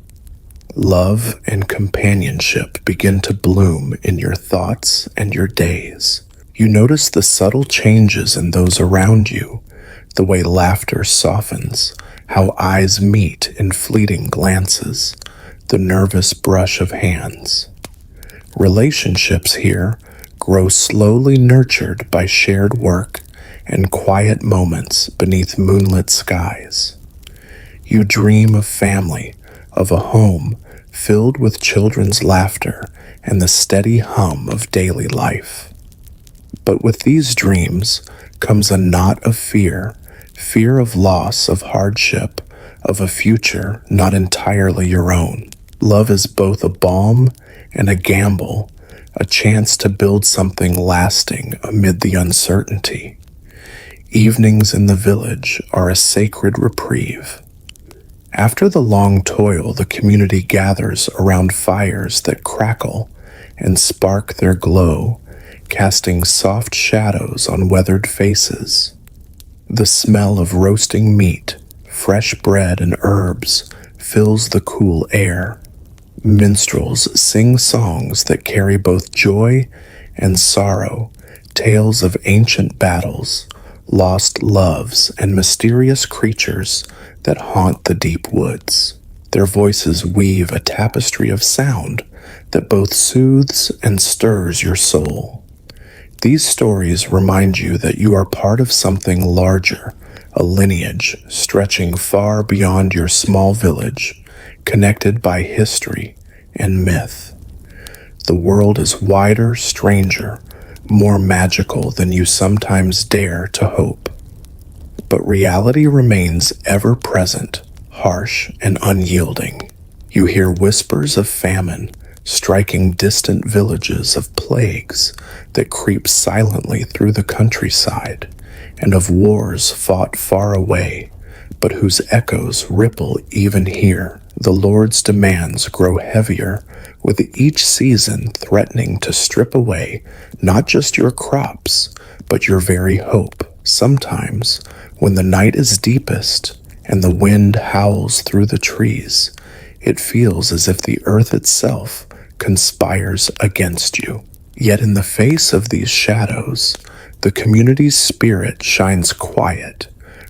Love and companionship begin to bloom in your thoughts and your days. You notice the subtle changes in those around you, the way laughter softens, how eyes meet in fleeting glances, the nervous brush of hands. Relationships here grow slowly, nurtured by shared work and quiet moments beneath moonlit skies. You dream of family, of a home filled with children's laughter and the steady hum of daily life. But with these dreams comes a knot of fear of loss, of hardship, of a future not entirely your own. Love is both a balm and a gamble, a chance to build something lasting amid the uncertainty. Evenings in the village are a sacred reprieve. After the long toil, the community gathers around fires that crackle and spark their glow, casting soft shadows on weathered faces. The smell of roasting meat, fresh bread, and herbs fills the cool air. Minstrels sing songs that carry both joy and sorrow, tales of ancient battles, lost loves, and mysterious creatures that haunt the deep woods. Their voices weave a tapestry of sound that both soothes and stirs your soul. These stories remind you that you are part of something larger, a lineage stretching far beyond your small village, connected by history and myth. The world is wider, stranger, more magical than you sometimes dare to hope. But reality remains ever present, harsh and unyielding. You hear whispers of famine, striking distant villages, of plagues that creep silently through the countryside, and of wars fought far away, but whose echoes ripple even here. The Lord's demands grow heavier with each season, threatening to strip away not just your crops, but your very hope. Sometimes, when the night is deepest and the wind howls through the trees, it feels as if the earth itself conspires against you. Yet in the face of these shadows, the community's spirit shines quiet,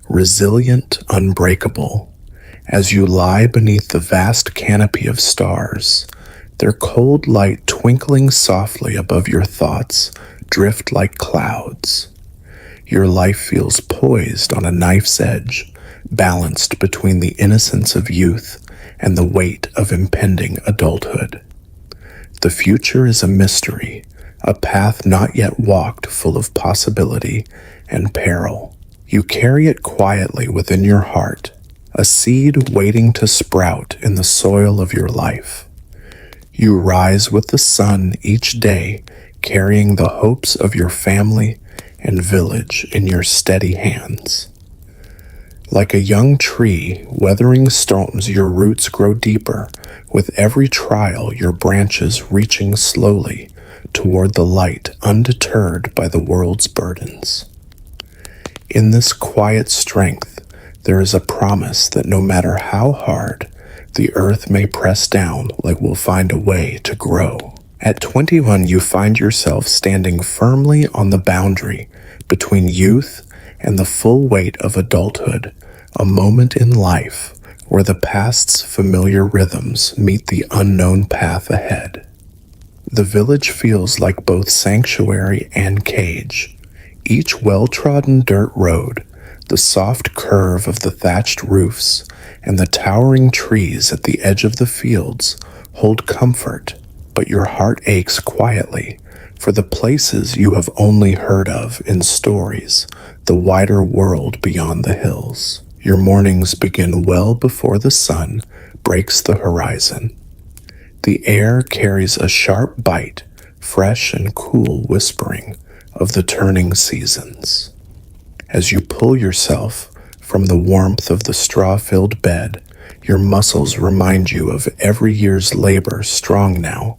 resilient, unbreakable. As you lie beneath the vast canopy of stars, their cold light twinkling softly above your thoughts drift like clouds. Your life feels poised on a knife's edge, balanced between the innocence of youth and the weight of impending adulthood. The future is a mystery, a path not yet walked full of possibility and peril. You carry it quietly within your heart, a seed waiting to sprout in the soil of your life. You rise with the sun each day, carrying the hopes of your family and village in your steady hands. Like a young tree weathering storms, your roots grow deeper, with every trial your branches reaching slowly toward the light, undeterred by the world's burdens. In this quiet strength, there is a promise that no matter how hard the earth may press down, light will find a way to grow. At 21, you find yourself standing firmly on the boundary between youth and the full weight of adulthood, a moment in life where the past's familiar rhythms meet the unknown path ahead. The village feels like both sanctuary and cage. Each well-trodden dirt road, the soft curve of the thatched roofs, and the towering trees at the edge of the fields hold comfort, but your heart aches quietly for the places you have only heard of in stories, the wider world beyond the hills. Your mornings begin well before the sun breaks the horizon. The air carries a sharp bite, fresh and cool whispering of the turning seasons. As you pull yourself from the warmth of the straw-filled bed, your muscles remind you of every year's labor, strong now,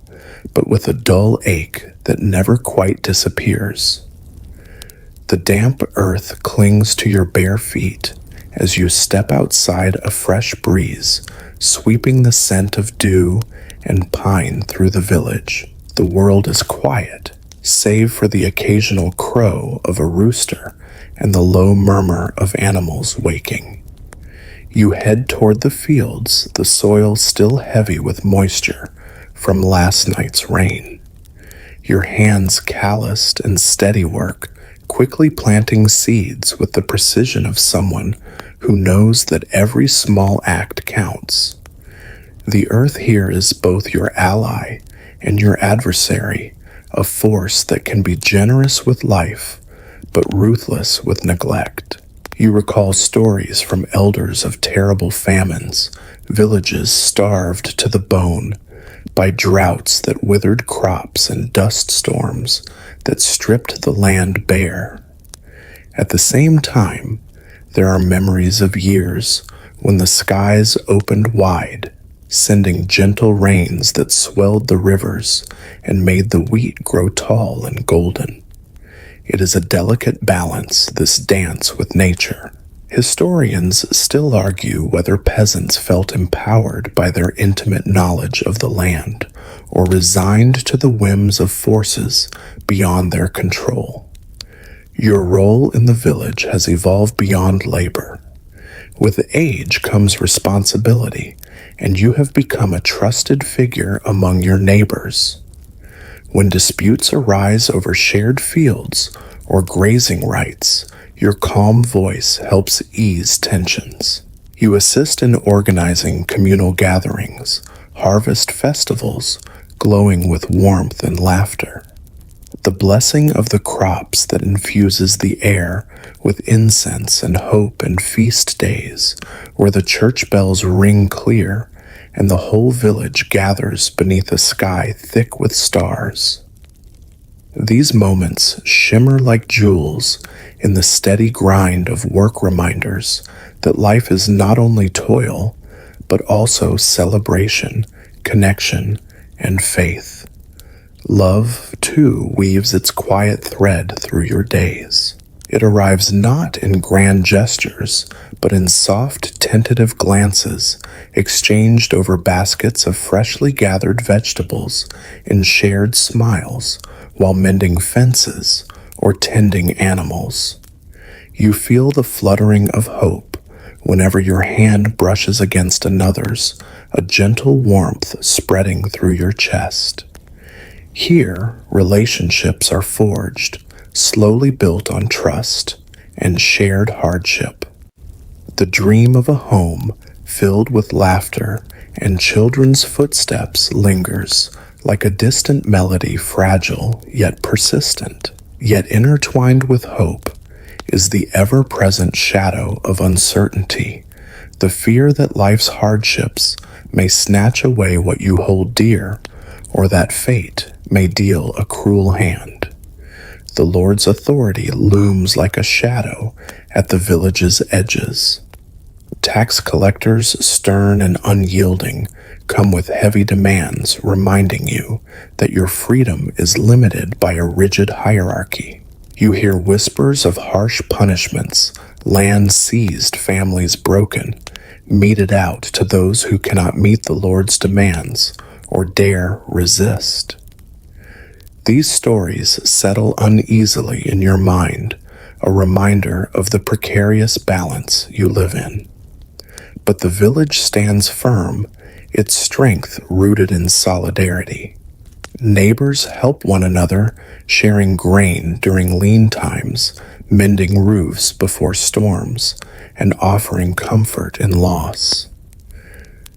but with a dull ache that never quite disappears. The damp earth clings to your bare feet as you step outside, a fresh breeze sweeping the scent of dew and pine through the village. The world is quiet, save for the occasional crow of a rooster and the low murmur of animals waking. You head toward the fields, the soil still heavy with moisture from last night's rain. Your hands calloused in steady work, quickly planting seeds with the precision of someone who knows that every small act counts. The earth here is both your ally and your adversary, a force that can be generous with life, but ruthless with neglect. You recall stories from elders of terrible famines, villages starved to the bone by droughts that withered crops and dust storms that stripped the land bare. At the same time, there are memories of years when the skies opened wide, sending gentle rains that swelled the rivers and made the wheat grow tall and golden. It is a delicate balance, this dance with nature. Historians still argue whether peasants felt empowered by their intimate knowledge of the land or resigned to the whims of forces beyond their control. Your role in the village has evolved beyond labor. With age comes responsibility, and you have become a trusted figure among your neighbors. When disputes arise over shared fields or grazing rights, your calm voice helps ease tensions. You assist in organizing communal gatherings, harvest festivals, glowing with warmth and laughter. The blessing of the crops that infuses the air with incense and hope and feast days, where the church bells ring clear and the whole village gathers beneath a sky thick with stars. These moments shimmer like jewels in the steady grind of work, reminders that life is not only toil, but also celebration, connection, and faith. Love, too, weaves its quiet thread through your days. It arrives not in grand gestures, but in soft, tentative glances exchanged over baskets of freshly gathered vegetables, in shared smiles while mending fences or tending animals. You feel the fluttering of hope whenever your hand brushes against another's, a gentle warmth spreading through your chest. Here, relationships are forged, slowly built on trust and shared hardship. The dream of a home filled with laughter and children's footsteps lingers, Like a distant melody, fragile yet persistent, yet intertwined with hope, is the ever-present shadow of uncertainty, the fear that life's hardships may snatch away what you hold dear, or that fate may deal a cruel hand. The Lord's authority looms like a shadow at the village's edges. Tax collectors, stern and unyielding, come with heavy demands reminding you that your freedom is limited by a rigid hierarchy. You hear whispers of harsh punishments, land seized, families broken, meted out to those who cannot meet the Lord's demands or dare resist. These stories settle uneasily in your mind, a reminder of the precarious balance you live in. But the village stands firm, its strength rooted in solidarity. Neighbors help one another, sharing grain during lean times, mending roofs before storms, and offering comfort in loss.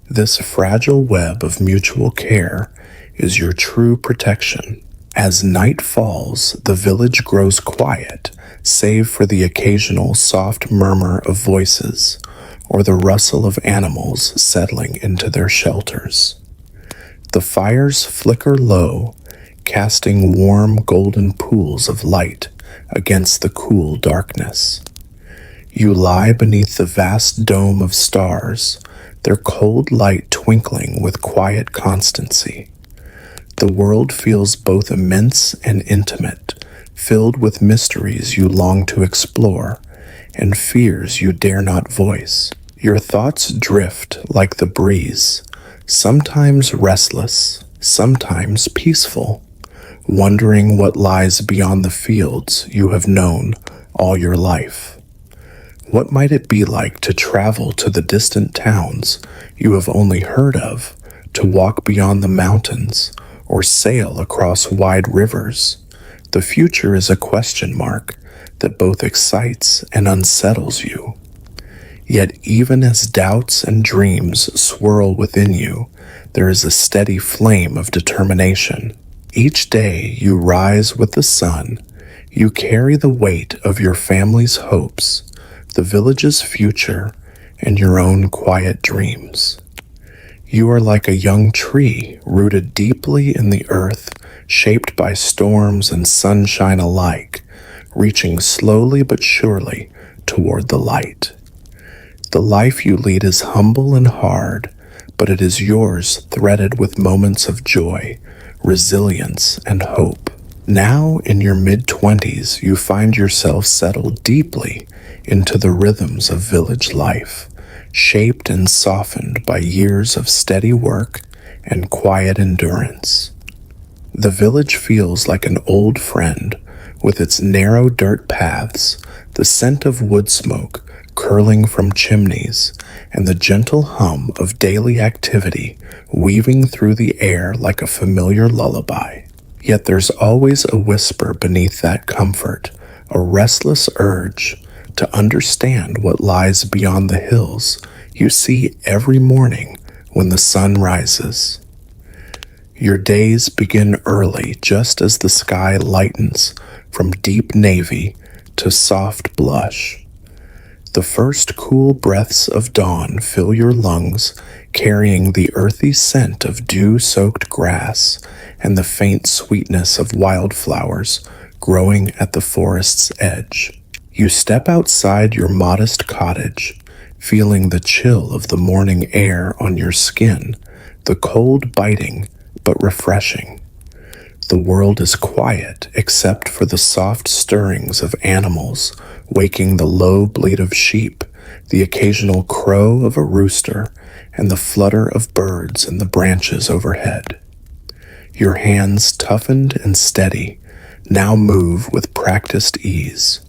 This fragile web of mutual care is your true protection. As night falls, the village grows quiet, save for the occasional soft murmur of voices or the rustle of animals settling into their shelters. The fires flicker low, casting warm golden pools of light against the cool darkness. You lie beneath the vast dome of stars, their cold light twinkling with quiet constancy. The world feels both immense and intimate, filled with mysteries you long to explore and fears you dare not voice. Your thoughts drift like the breeze, sometimes restless, sometimes peaceful, wondering what lies beyond the fields you have known all your life. What might it be like to travel to the distant towns you have only heard of, to walk beyond the mountains, or sail across wide rivers? The future is a question mark that both excites and unsettles you. Yet even as doubts and dreams swirl within you, there is a steady flame of determination. Each day you rise with the sun, you carry the weight of your family's hopes, the village's future, and your own quiet dreams. You are like a young tree rooted deeply in the earth, shaped by storms and sunshine alike, reaching slowly but surely toward the light. The life you lead is humble and hard, but it is yours, threaded with moments of joy, resilience, and hope. Now, in your mid-20s, you find yourself settled deeply into the rhythms of village life, shaped and softened by years of steady work and quiet endurance. The village feels like an old friend, with its narrow dirt paths, the scent of wood smoke curling from chimneys, and the gentle hum of daily activity weaving through the air like a familiar lullaby. Yet there's always a whisper beneath that comfort, a restless urge to understand what lies beyond the hills you see every morning when the sun rises. Your days begin early, just as the sky lightens from deep navy to soft blush. The first cool breaths of dawn fill your lungs, carrying the earthy scent of dew-soaked grass and the faint sweetness of wildflowers growing at the forest's edge. You step outside your modest cottage, feeling the chill of the morning air on your skin, the cold biting but refreshing. The world is quiet except for the soft stirrings of animals, waking the low bleat of sheep, the occasional crow of a rooster, and the flutter of birds in the branches overhead. Your hands, toughened and steady, now move with practiced ease.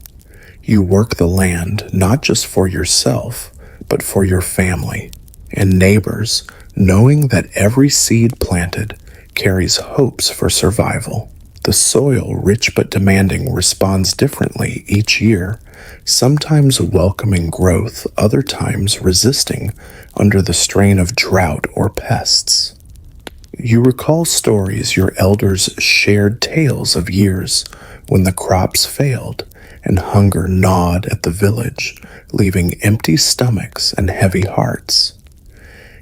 You work the land not just for yourself, but for your family and neighbors, knowing that every seed planted carries hopes for survival. The soil, rich but demanding, responds differently each year, sometimes welcoming growth, other times resisting under the strain of drought or pests. You recall stories your elders shared, tales of years when the crops failed and hunger gnawed at the village, leaving empty stomachs and heavy hearts.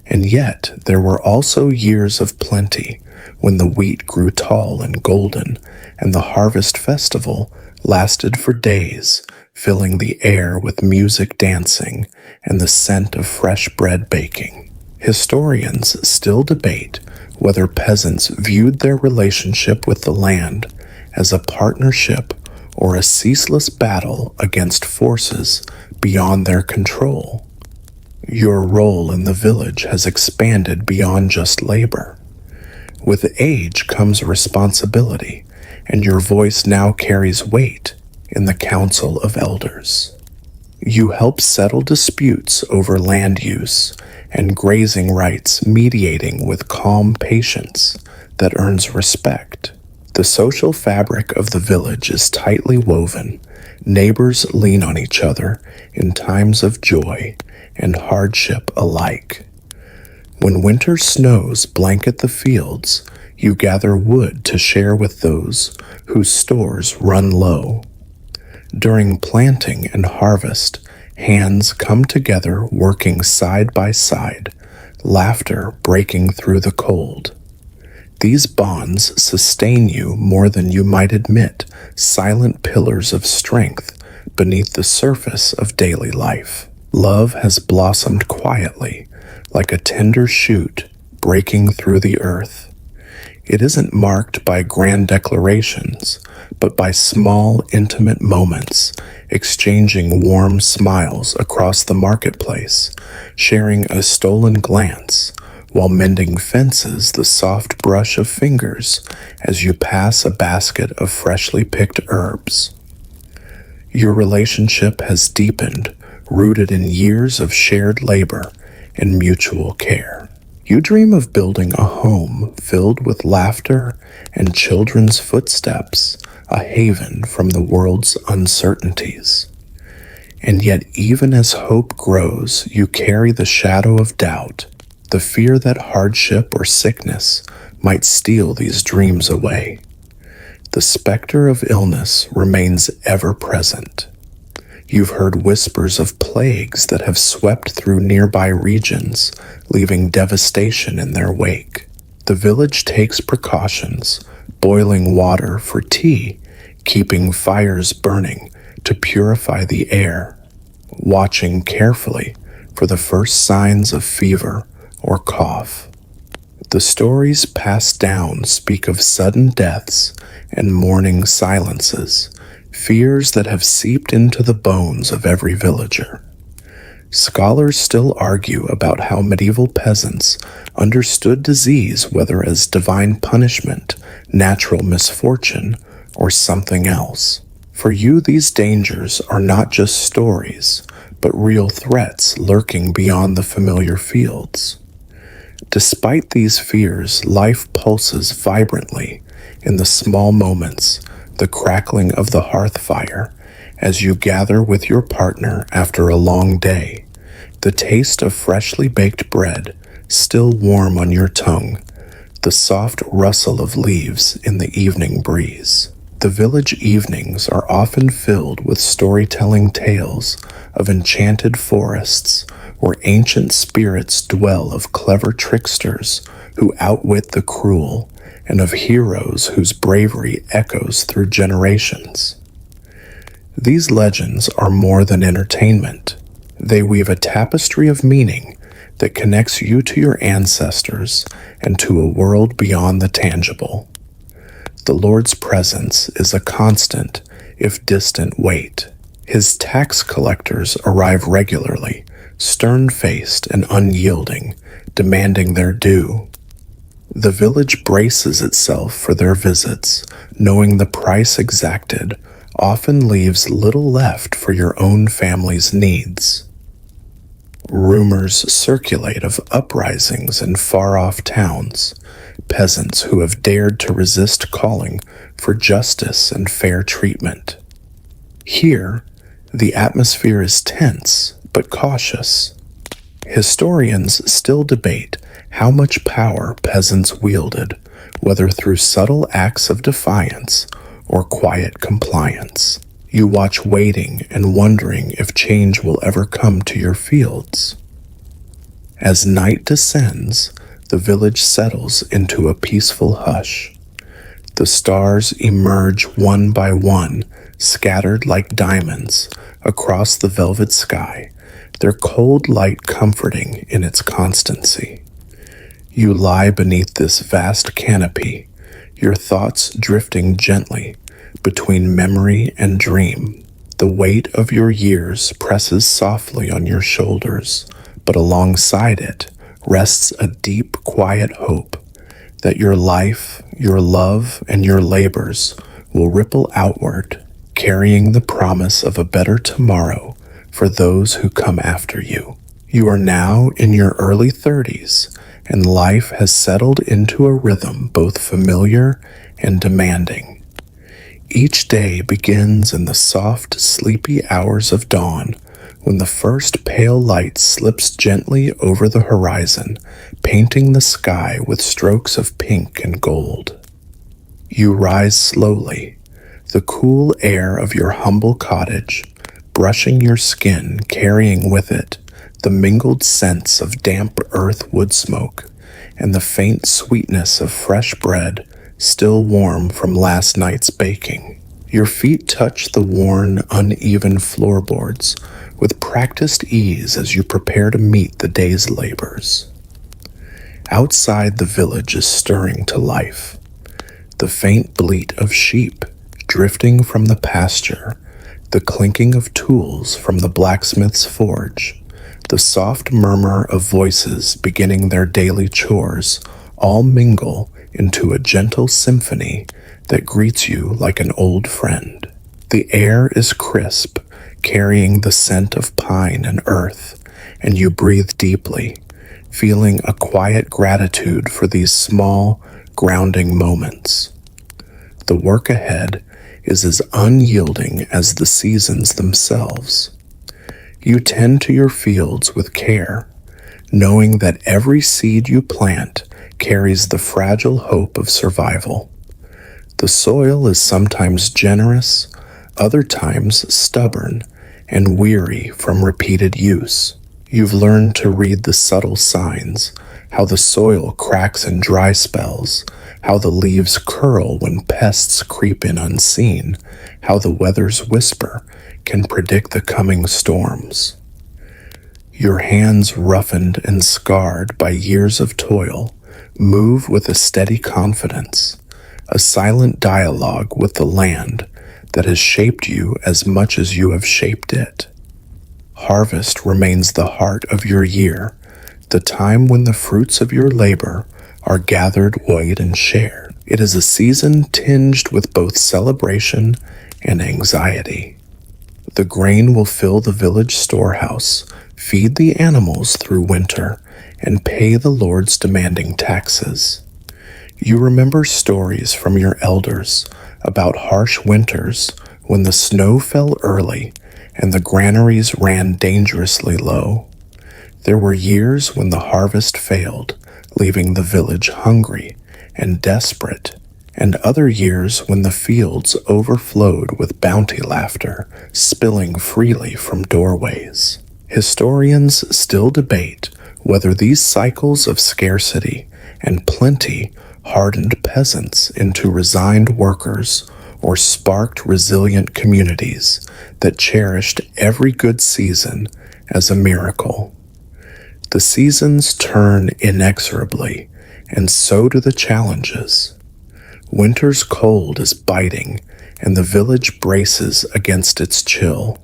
And yet there were also years of plenty when the wheat grew tall and golden, and the harvest festival lasted for days, filling the air with music, dancing, and the scent of fresh bread baking. Historians still debate whether peasants viewed their relationship with the land as a partnership or a ceaseless battle against forces beyond their control. Your role in the village has expanded beyond just labor. With age comes responsibility, and your voice now carries weight in the Council of Elders. You help settle disputes over land use and grazing rights, mediating with calm patience that earns respect. The social fabric of the village is tightly woven. Neighbors lean on each other in times of joy and hardship alike. When winter snows blanket the fields, you gather wood to share with those whose stores run low. During planting and harvest, hands come together working side by side, laughter breaking through the cold. These bonds sustain you more than you might admit, silent pillars of strength beneath the surface of daily life. Love has blossomed quietly, like a tender shoot breaking through the earth. It isn't marked by grand declarations, but by small, intimate moments, exchanging warm smiles across the marketplace, sharing a stolen glance, while mending fences, the soft brush of fingers as you pass a basket of freshly picked herbs. Your relationship has deepened, rooted in years of shared labor and mutual care. You dream of building a home filled with laughter and children's footsteps, a haven from the world's uncertainties. And yet, even as hope grows, you carry the shadow of doubt, the fear that hardship or sickness might steal these dreams away. The specter of illness remains ever present. You've heard whispers of plagues that have swept through nearby regions, leaving devastation in their wake. The village takes precautions, boiling water for tea, keeping fires burning to purify the air, watching carefully for the first signs of fever or cough. The stories passed down speak of sudden deaths and mourning silences, fears that have seeped into the bones of every villager. Scholars still argue about how medieval peasants understood disease, whether as divine punishment, natural misfortune, or something else. For you, these dangers are not just stories, but real threats lurking beyond the familiar fields. Despite these fears, life pulses vibrantly in the small moments, the crackling of the hearth fire as you gather with your partner after a long day, the taste of freshly baked bread still warm on your tongue, the soft rustle of leaves in the evening breeze. The village evenings are often filled with storytelling tales of enchanted forests where ancient spirits dwell, of clever tricksters who outwit the cruel, and of heroes whose bravery echoes through generations. These legends are more than entertainment. They weave a tapestry of meaning that connects you to your ancestors and to a world beyond the tangible. The Lord's presence is a constant, if distant, weight. His tax collectors arrive regularly, stern-faced and unyielding, demanding their due. The village braces itself for their visits, knowing the price exacted often leaves little left for your own family's needs. Rumors circulate of uprisings in far-off towns, peasants who have dared to resist calling for justice and fair treatment. Here, the atmosphere is tense but cautious. Historians still debate how much power peasants wielded, whether through subtle acts of defiance or quiet compliance. You watch waiting and wondering if change will ever come to your fields. As night descends, the village settles into a peaceful hush. The stars emerge one by one, scattered like diamonds across the velvet sky, their cold light comforting in its constancy. You lie beneath this vast canopy, your thoughts drifting gently between memory and dream. The weight of your years presses softly on your shoulders, but alongside it rests a deep, quiet hope that your life, your love, and your labors will ripple outward, carrying the promise of a better tomorrow for those who come after you. You are now in your early 30s, and life has settled into a rhythm both familiar and demanding. Each day begins in the soft, sleepy hours of dawn, when the first pale light slips gently over the horizon, painting the sky with strokes of pink and gold. You rise slowly, the cool air of your humble cottage, brushing your skin, carrying with it the mingled scents of damp earth wood smoke and the faint sweetness of fresh bread still warm from last night's baking. Your feet touch the worn, uneven floorboards with practiced ease as you prepare to meet the day's labors. Outside, the village is stirring to life. The faint bleat of sheep drifting from the pasture, the clinking of tools from the blacksmith's forge, the soft murmur of voices beginning their daily chores, all mingle into a gentle symphony that greets you like an old friend. The air is crisp, carrying the scent of pine and earth, and you breathe deeply, feeling a quiet gratitude for these small, grounding moments. The work ahead is as unyielding as the seasons themselves. You tend to your fields with care, knowing that every seed you plant carries the fragile hope of survival. The soil is sometimes generous, other times stubborn and weary from repeated use. You've learned to read the subtle signs, how the soil cracks in dry spells, how the leaves curl when pests creep in unseen, how the weather's whisper can predict the coming storms. Your hands, roughened and scarred by years of toil, move with a steady confidence, a silent dialogue with the land that has shaped you as much as you have shaped it. Harvest remains the heart of your year, the time when the fruits of your labor are gathered, weighed, and shared. It is a season tinged with both celebration and anxiety. The grain will fill the village storehouse, feed the animals through winter, and pay the Lord's demanding taxes. You remember stories from your elders about harsh winters when the snow fell early and the granaries ran dangerously low. There were years when the harvest failed, leaving the village hungry and desperate, and other years when the fields overflowed with bounty laughter, spilling freely from doorways. Historians still debate whether these cycles of scarcity and plenty hardened peasants into resigned workers or sparked resilient communities that cherished every good season as a miracle. The seasons turn inexorably, and so do the challenges. Winter's cold is biting, and the village braces against its chill.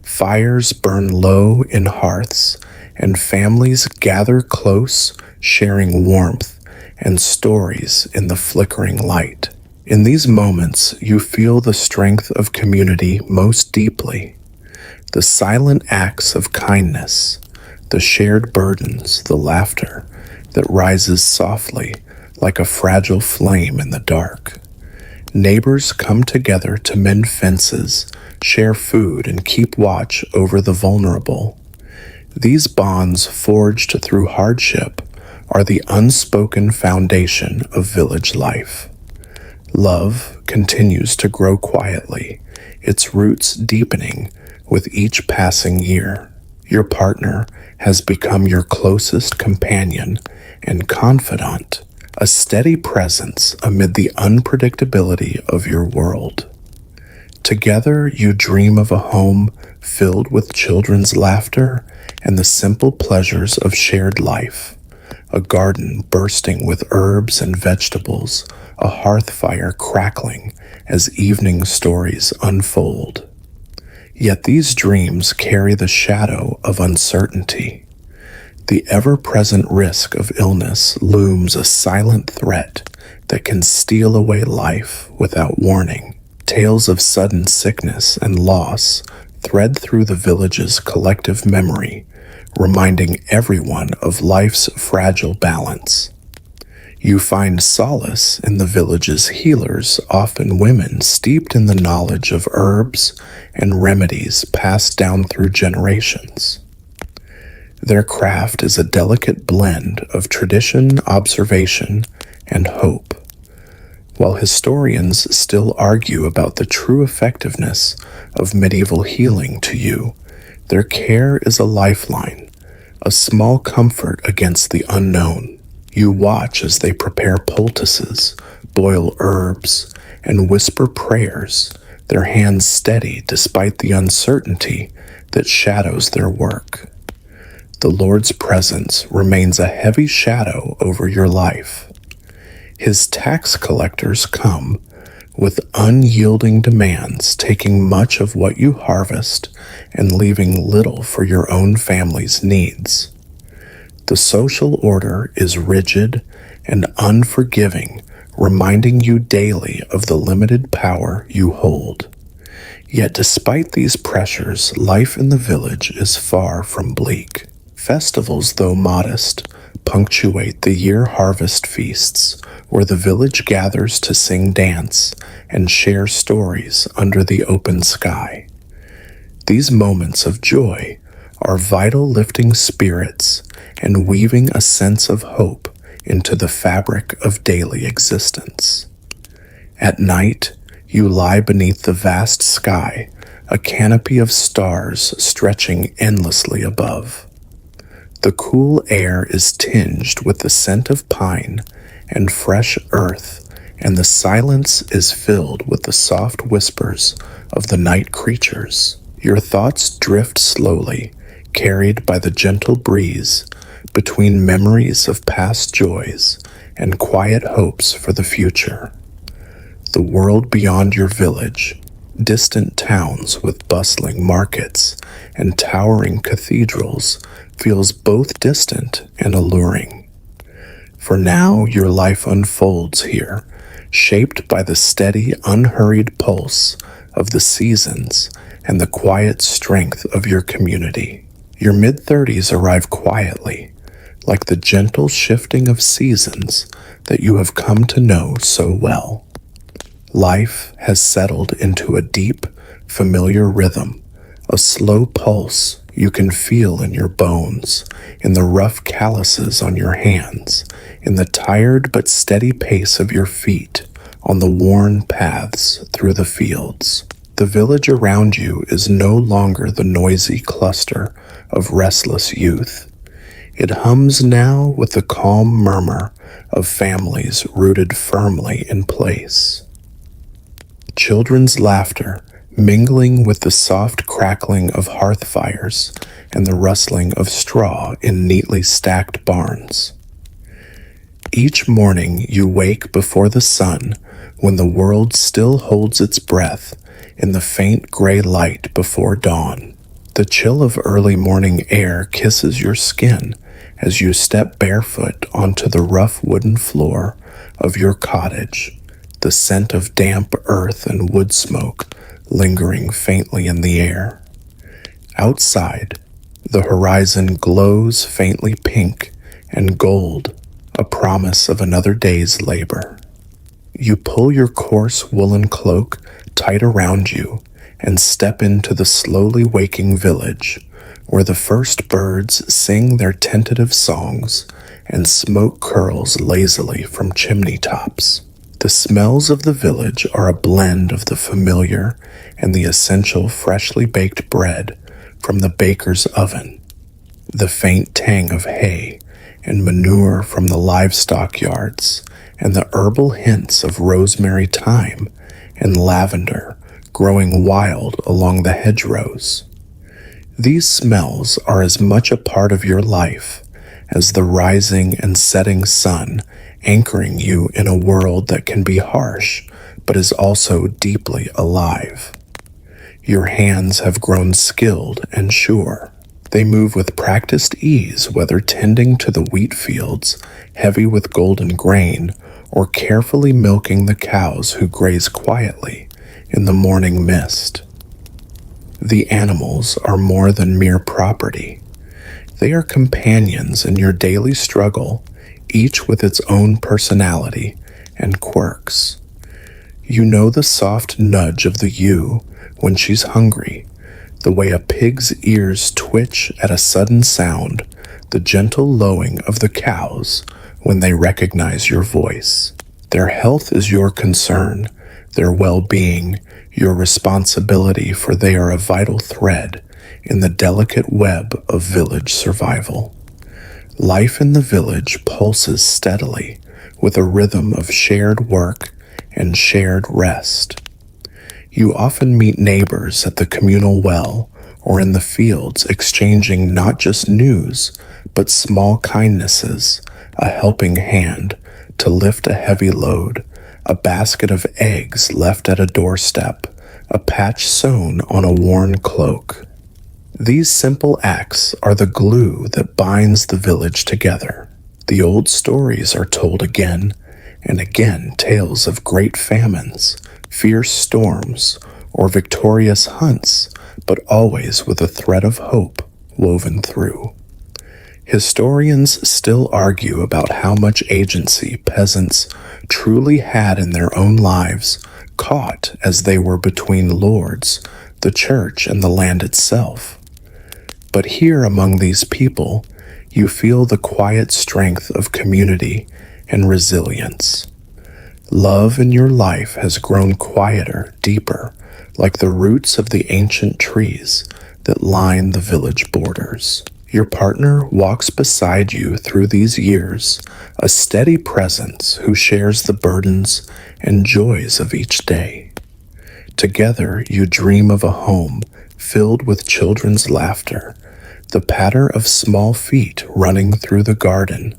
Fires burn low in hearths, and families gather close, sharing warmth and stories in the flickering light. In these moments, you feel the strength of community most deeply. The silent acts of kindness, the shared burdens, the laughter that rises softly like a fragile flame in the dark. Neighbors come together to mend fences, share food, and keep watch over the vulnerable. These bonds forged through hardship are the unspoken foundation of village life. Love continues to grow quietly, its roots deepening with each passing year. Your partner has become your closest companion and confidant, a steady presence amid the unpredictability of your world. Together, you dream of a home filled with children's laughter and the simple pleasures of shared life. A garden bursting with herbs and vegetables, a hearth fire crackling as evening stories unfold. Yet these dreams carry the shadow of uncertainty. The ever-present risk of illness looms a silent threat that can steal away life without warning. Tales of sudden sickness and loss thread through the village's collective memory, reminding everyone of life's fragile balance. You find solace in the village's healers, often women steeped in the knowledge of herbs and remedies passed down through generations. Their craft is a delicate blend of tradition, observation, and hope. While historians still argue about the true effectiveness of medieval healing to you, their care is a lifeline, a small comfort against the unknown. You watch as they prepare poultices, boil herbs, and whisper prayers, their hands steady despite the uncertainty that shadows their work. The Lord's presence remains a heavy shadow over your life. His tax collectors come with unyielding demands, taking much of what you harvest and leaving little for your own family's needs. The social order is rigid and unforgiving, reminding you daily of the limited power you hold. Yet despite these pressures, life in the village is far from bleak. Festivals, though modest, punctuate the year harvest feasts, where the village gathers to sing, dance, and share stories under the open sky. These moments of joy are vital, lifting spirits and weaving a sense of hope into the fabric of daily existence. At night, you lie beneath the vast sky, a canopy of stars stretching endlessly above. The cool air is tinged with the scent of pine and fresh earth, and the silence is filled with the soft whispers of the night creatures. Your thoughts drift slowly, carried by the gentle breeze, between memories of past joys and quiet hopes for the future. The world beyond your village, distant towns with bustling markets and towering cathedrals, feels both distant and alluring. For now, your life unfolds here, shaped by the steady, unhurried pulse of the seasons and the quiet strength of your community. Your mid-30s arrive quietly, like the gentle shifting of seasons that you have come to know so well. Life has settled into a deep, familiar rhythm, a slow pulse you can feel in your bones, in the rough calluses on your hands, in the tired but steady pace of your feet on the worn paths through the fields. The village around you is no longer the noisy cluster of restless youth. It hums now with the calm murmur of families rooted firmly in place. Children's laughter mingling with the soft crackling of hearth fires and the rustling of straw in neatly stacked barns. Each morning you wake before the sun, when the world still holds its breath in the faint gray light before dawn. The chill of early morning air kisses your skin as you step barefoot onto the rough wooden floor of your cottage, the scent of damp earth and wood smoke lingering faintly in the air. Outside, the horizon glows faintly pink and gold, a promise of another day's labor. You pull your coarse woolen cloak tight around you and step into the slowly waking village, where the first birds sing their tentative songs and smoke curls lazily from chimney tops. The smells of the village are a blend of the familiar and the essential freshly baked bread from the baker's oven, the faint tang of hay and manure from the livestock yards, and the herbal hints of rosemary, thyme, and lavender growing wild along the hedgerows. These smells are as much a part of your life as the rising and setting sun, anchoring you in a world that can be harsh but is also deeply alive. Your hands have grown skilled and sure. They move with practiced ease, whether tending to the wheat fields, heavy with golden grain, or carefully milking the cows who graze quietly in the morning mist. The animals are more than mere property. They are companions in your daily struggle, each with its own personality and quirks. You know the soft nudge of the ewe when she's hungry, the way a pig's ears twitch at a sudden sound, the gentle lowing of the cows when they recognize your voice. Their health is your concern, their well-being your responsibility, for they are a vital thread in the delicate web of village survival. Life in the village pulses steadily with a rhythm of shared work and shared rest. You often meet neighbors at the communal well or in the fields, exchanging not just news, but small kindnesses, a helping hand to lift a heavy load, a basket of eggs left at a doorstep, a patch sewn on a worn cloak. These simple acts are the glue that binds the village together. The old stories are told again and again, tales of great famines, fierce storms, or victorious hunts, but always with a thread of hope woven through. Historians still argue about how much agency peasants truly had in their own lives, caught as they were between lords, the church, and the land itself. But here among these people, you feel the quiet strength of community and resilience. Love in your life has grown quieter, deeper, like the roots of the ancient trees that line the village borders. Your partner walks beside you through these years, a steady presence who shares the burdens and joys of each day. Together you dream of a home filled with children's laughter, the patter of small feet running through the garden,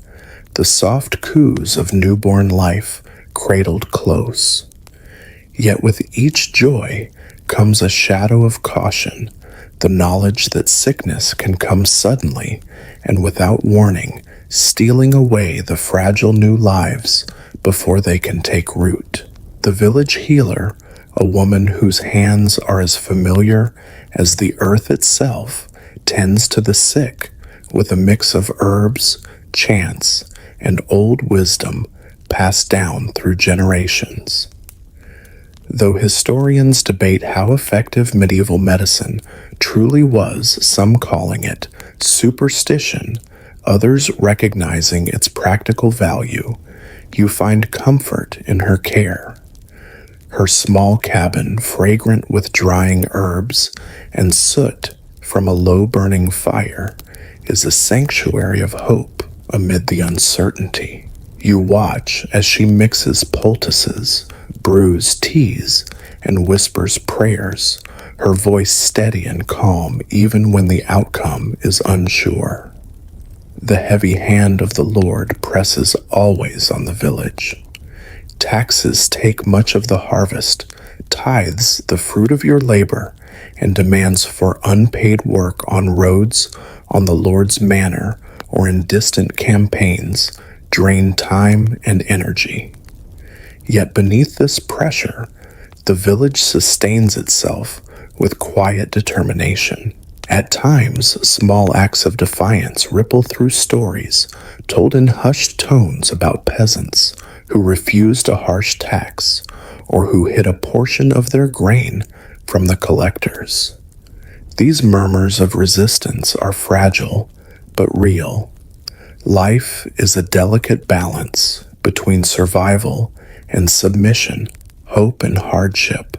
the soft coos of newborn life cradled close. Yet with each joy comes a shadow of caution, the knowledge that sickness can come suddenly and without warning, stealing away the fragile new lives before they can take root. The village healer, a woman whose hands are as familiar as the earth itself, tends to the sick with a mix of herbs, chants, and old wisdom passed down through generations. Though historians debate how effective medieval medicine truly was, some calling it superstition, others recognizing its practical value, you find comfort in her care. Her small cabin, fragrant with drying herbs and soot from a low-burning fire, is a sanctuary of hope amid the uncertainty. You watch as she mixes poultices, brews teas, and whispers prayers, her voice steady and calm even when the outcome is unsure. The heavy hand of the Lord presses always on the village. Taxes take much of the harvest, tithes the fruit of your labor, and demands for unpaid work on roads, on the Lord's manor, or in distant campaigns drain time and energy. Yet beneath this pressure, the village sustains itself with quiet determination. At times, small acts of defiance ripple through stories told in hushed tones about peasants who refused a harsh tax or who hid a portion of their grain from the collectors. These murmurs of resistance are fragile, but real. Life is a delicate balance between survival and submission, hope and hardship.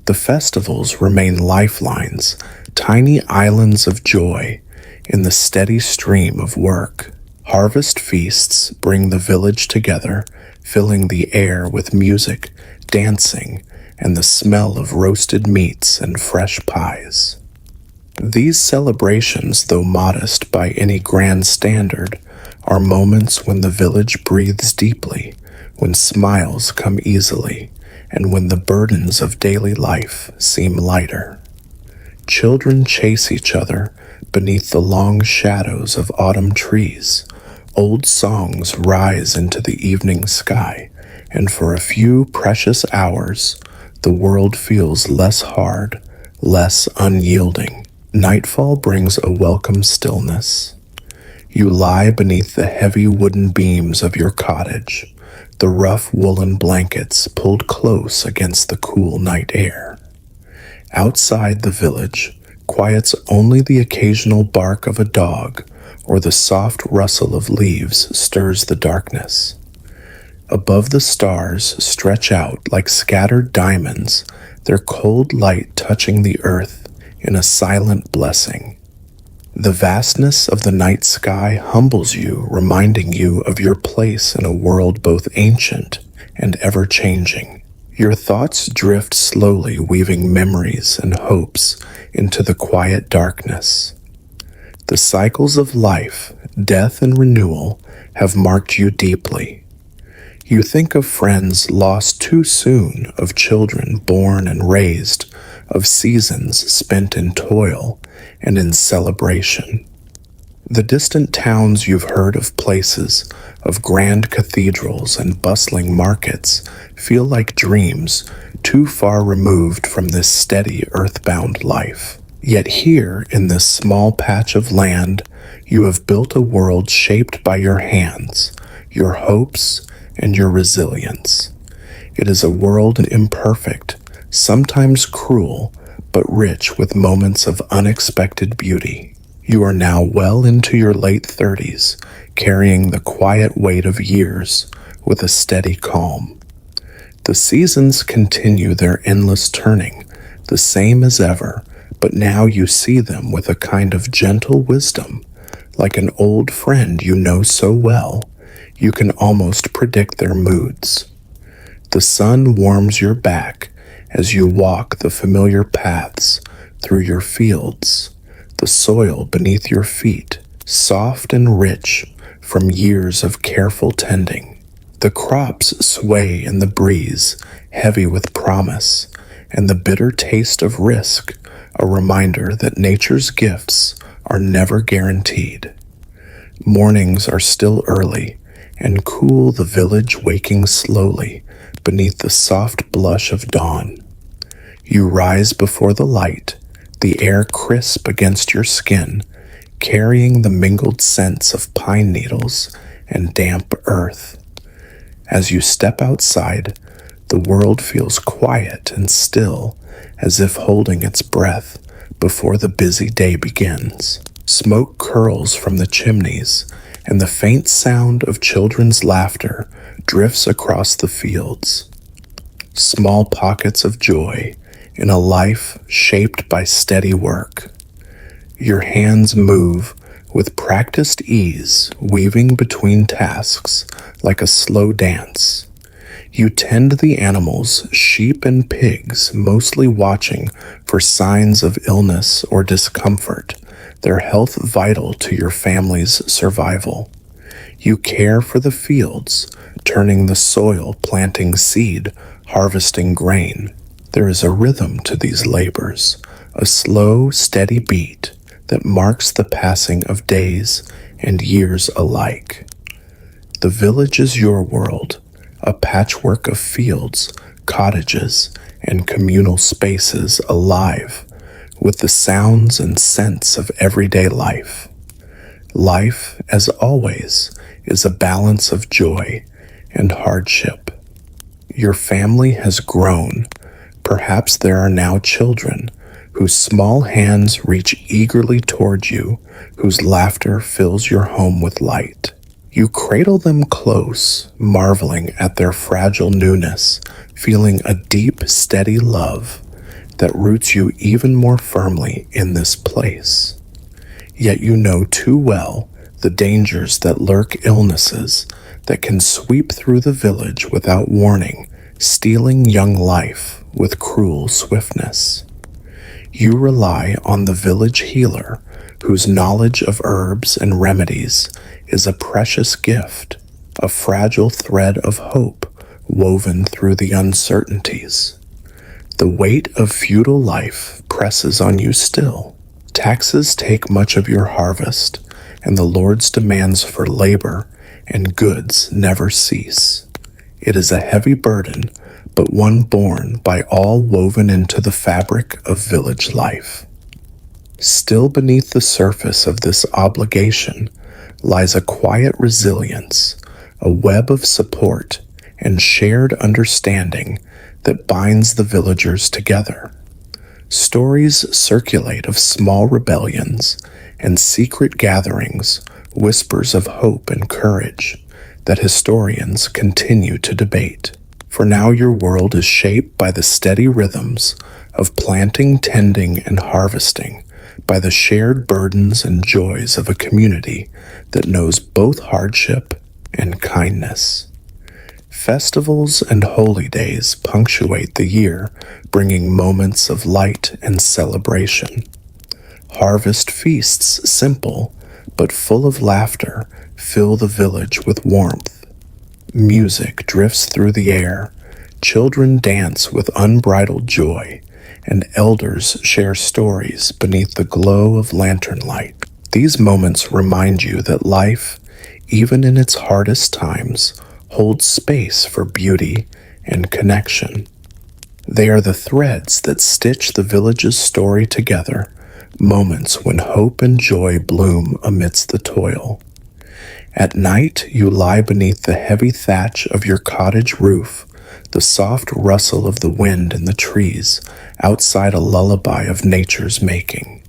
The festivals remain lifelines, tiny islands of joy in the steady stream of work. Harvest feasts bring the village together, filling the air with music, dancing, and the smell of roasted meats and fresh pies. These celebrations, though modest by any grand standard, are moments when the village breathes deeply, when smiles come easily, and when the burdens of daily life seem lighter. Children chase each other beneath the long shadows of autumn trees. Old songs rise into the evening sky, and for a few precious hours, the world feels less hard, less unyielding. Nightfall brings a welcome stillness. You lie beneath the heavy wooden beams of your cottage, the rough woolen blankets pulled close against the cool night air. Outside the village, quiets only the occasional bark of a dog or the soft rustle of leaves stirs the darkness. Above the stars stretch out like scattered diamonds, their cold light touching the earth in a silent blessing. The vastness of the night sky humbles you, reminding you of your place in a world both ancient and ever-changing. Your thoughts drift slowly, weaving memories and hopes into the quiet darkness. The cycles of life, death, and renewal have marked you deeply. You think of friends lost too soon, of children born and raised, of seasons spent in toil and in celebration. The distant towns you've heard of, places of grand cathedrals and bustling markets, feel like dreams too far removed from this steady earthbound life. Yet here, in this small patch of land, you have built a world shaped by your hands, your hopes, and your resilience. It is a world imperfect, sometimes cruel, but rich with moments of unexpected beauty. You are now well into your late 30s, carrying the quiet weight of years with a steady calm. The seasons continue their endless turning, the same as ever, but now you see them with a kind of gentle wisdom. Like an old friend you know so well, you can almost predict their moods. The sun warms your back as you walk the familiar paths through your fields, the soil beneath your feet, soft and rich from years of careful tending. The crops sway in the breeze, heavy with promise, and the bitter taste of risk, a reminder that nature's gifts are never guaranteed. Mornings are still early and cool, the village waking slowly beneath the soft blush of dawn. You rise before the light, the air crisp against your skin, carrying the mingled scents of pine needles and damp earth. As you step outside, the world feels quiet and still, as if holding its breath before the busy day begins. Smoke curls from the chimneys, and the faint sound of children's laughter drifts across the fields. Small pockets of joy in a life shaped by steady work. Your hands move with practiced ease, weaving between tasks like a slow dance. You tend the animals, sheep and pigs, mostly watching for signs of illness or discomfort, their health vital to your family's survival. You care for the fields, turning the soil, planting seed, harvesting grain. There is a rhythm to these labors, a slow, steady beat that marks the passing of days and years alike. The village is your world, a patchwork of fields, cottages, and communal spaces alive with the sounds and scents of everyday life. Life, as always, is a balance of joy and hardship. Your family has grown. Perhaps there are now children, whose small hands reach eagerly toward you, whose laughter fills your home with light. You cradle them close, marveling at their fragile newness, feeling a deep, steady love that roots you even more firmly in this place. Yet you know too well the dangers that lurk, illnesses that can sweep through the village without warning, stealing young life with cruel swiftness. You rely on the village healer, whose knowledge of herbs and remedies is a precious gift, a fragile thread of hope woven through the uncertainties. The weight of feudal life presses on you still. Taxes take much of your harvest, and the Lord's demands for labor and goods never cease. It is a heavy burden, but one borne by all woven into the fabric of village life. Still beneath the surface of this obligation lies a quiet resilience, a web of support and shared understanding that binds the villagers together. Stories circulate of small rebellions and secret gatherings, whispers of hope and courage that historians continue to debate. For now your world is shaped by the steady rhythms of planting, tending, and harvesting, by the shared burdens and joys of a community that knows both hardship and kindness. Festivals and holy days punctuate the year, bringing moments of light and celebration. Harvest feasts, simple but full of laughter, fill the village with warmth. Music drifts through the air, children dance with unbridled joy, and elders share stories beneath the glow of lantern light. These moments remind you that life, even in its hardest times, holds space for beauty and connection. They are the threads that stitch the village's story together, moments when hope and joy bloom amidst the toil. At night, you lie beneath the heavy thatch of your cottage roof, the soft rustle of the wind in the trees outside a lullaby of nature's making.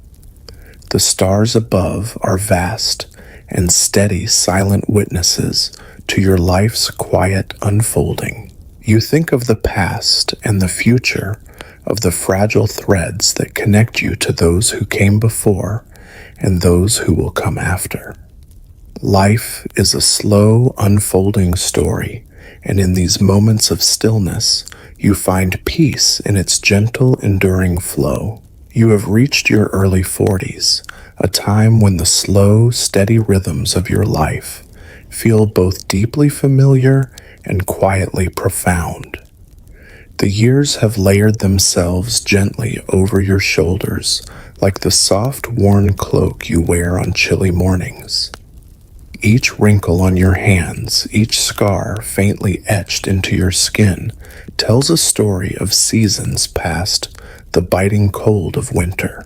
The stars above are vast and steady, silent witnesses to your life's quiet unfolding. You think of the past and the future, of the fragile threads that connect you to those who came before and those who will come after. Life is a slow, unfolding story, and in these moments of stillness, you find peace in its gentle, enduring flow. You have reached your early 40s, a time when the slow, steady rhythms of your life feel both deeply familiar and quietly profound. The years have layered themselves gently over your shoulders, like the soft, worn cloak you wear on chilly mornings. Each wrinkle on your hands, each scar faintly etched into your skin, tells a story of seasons past, the biting cold of winter,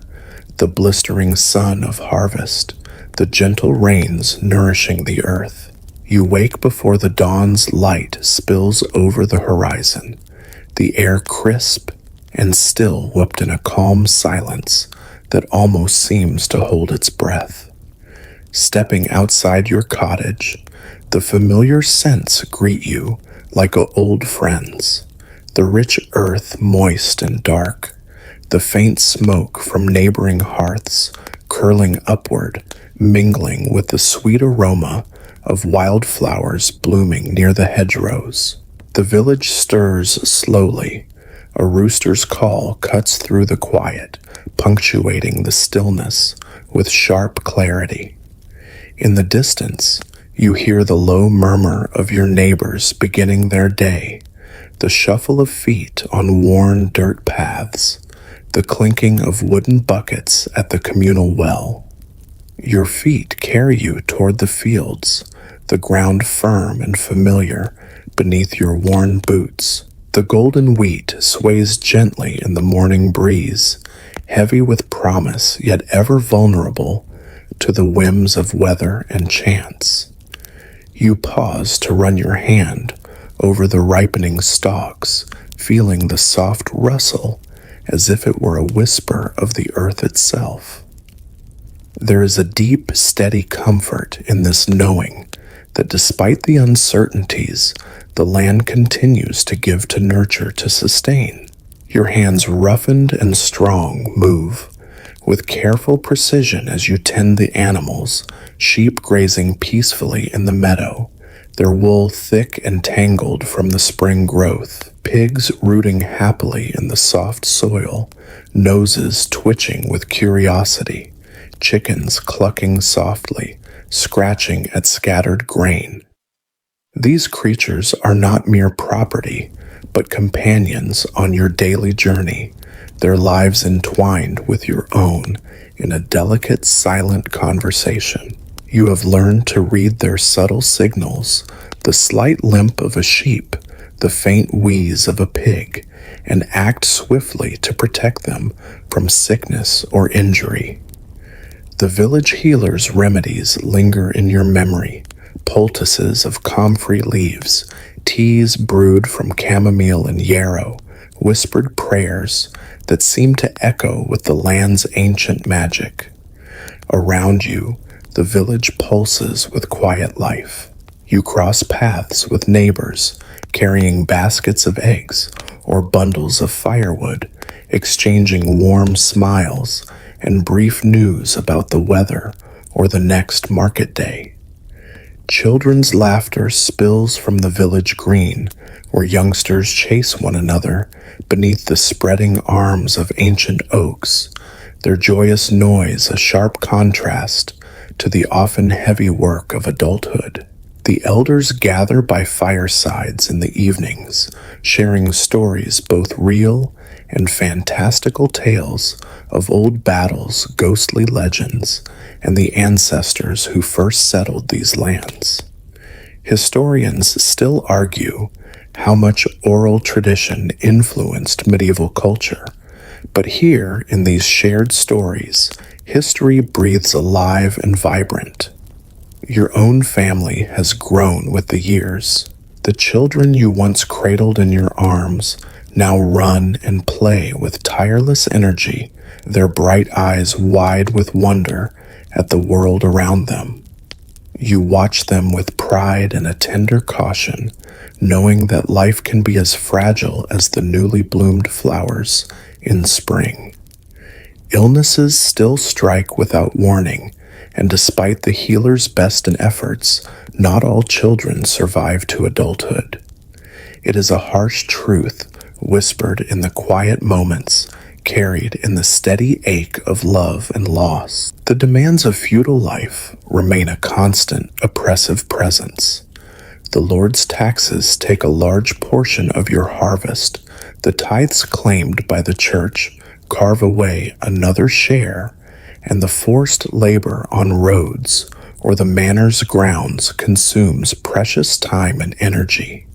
the blistering sun of harvest, the gentle rains nourishing the earth. You wake before the dawn's light spills over the horizon, the air crisp and still, wrapped in a calm silence that almost seems to hold its breath. Stepping outside your cottage, the familiar scents greet you like old friends, the rich earth moist and dark, the faint smoke from neighboring hearths curling upward, mingling with the sweet aroma of wildflowers blooming near the hedgerows. The village stirs slowly. A rooster's call cuts through the quiet, punctuating the stillness with sharp clarity. In the distance, you hear the low murmur of your neighbors beginning their day, the shuffle of feet on worn dirt paths, the clinking of wooden buckets at the communal well. Your feet carry you toward the fields, the ground firm and familiar beneath your worn boots. The golden wheat sways gently in the morning breeze, heavy with promise yet ever vulnerable to the whims of weather and chance. You pause to run your hand over the ripening stalks, feeling the soft rustle as if it were a whisper of the earth itself. There is a deep, steady comfort in this knowing that despite the uncertainties, the land continues to give to nurture to sustain. Your hands, roughened and strong, move with careful precision as you tend the animals, sheep grazing peacefully in the meadow, their wool thick and tangled from the spring growth, pigs rooting happily in the soft soil, noses twitching with curiosity, chickens clucking softly, scratching at scattered grain. These creatures are not mere property, but companions on your daily journey, their lives entwined with your own in a delicate, silent conversation. You have learned to read their subtle signals, the slight limp of a sheep, the faint wheeze of a pig, and act swiftly to protect them from sickness or injury. The village healer's remedies linger in your memory, poultices of comfrey leaves, teas brewed from chamomile and yarrow, whispered prayers that seem to echo with the land's ancient magic. Around you, the village pulses with quiet life. You cross paths with neighbors, carrying baskets of eggs or bundles of firewood, exchanging warm smiles and brief news about the weather or the next market day. Children's laughter spills from the village green, where youngsters chase one another beneath the spreading arms of ancient oaks, their joyous noise a sharp contrast to the often heavy work of adulthood. The elders gather by firesides in the evenings, sharing stories, both real and fantastical tales of old battles, ghostly legends, and the ancestors who first settled these lands. Historians still argue how much oral tradition influenced medieval culture, but here, in these shared stories, history breathes alive and vibrant. Your own family has grown with the years. The children you once cradled in your arms now run and play with tireless energy, their bright eyes wide with wonder at the world around them. You watch them with pride and a tender caution, knowing that life can be as fragile as the newly bloomed flowers in spring. Illnesses still strike without warning, and despite the healer's best efforts, not all children survive to adulthood. It is a harsh truth, whispered in the quiet moments, carried in the steady ache of love and loss. The demands of feudal life remain a constant, oppressive presence. The Lord's taxes take a large portion of your harvest. The tithes claimed by the church carve away another share, and the forced labor on roads or the manor's grounds consumes precious time and energy.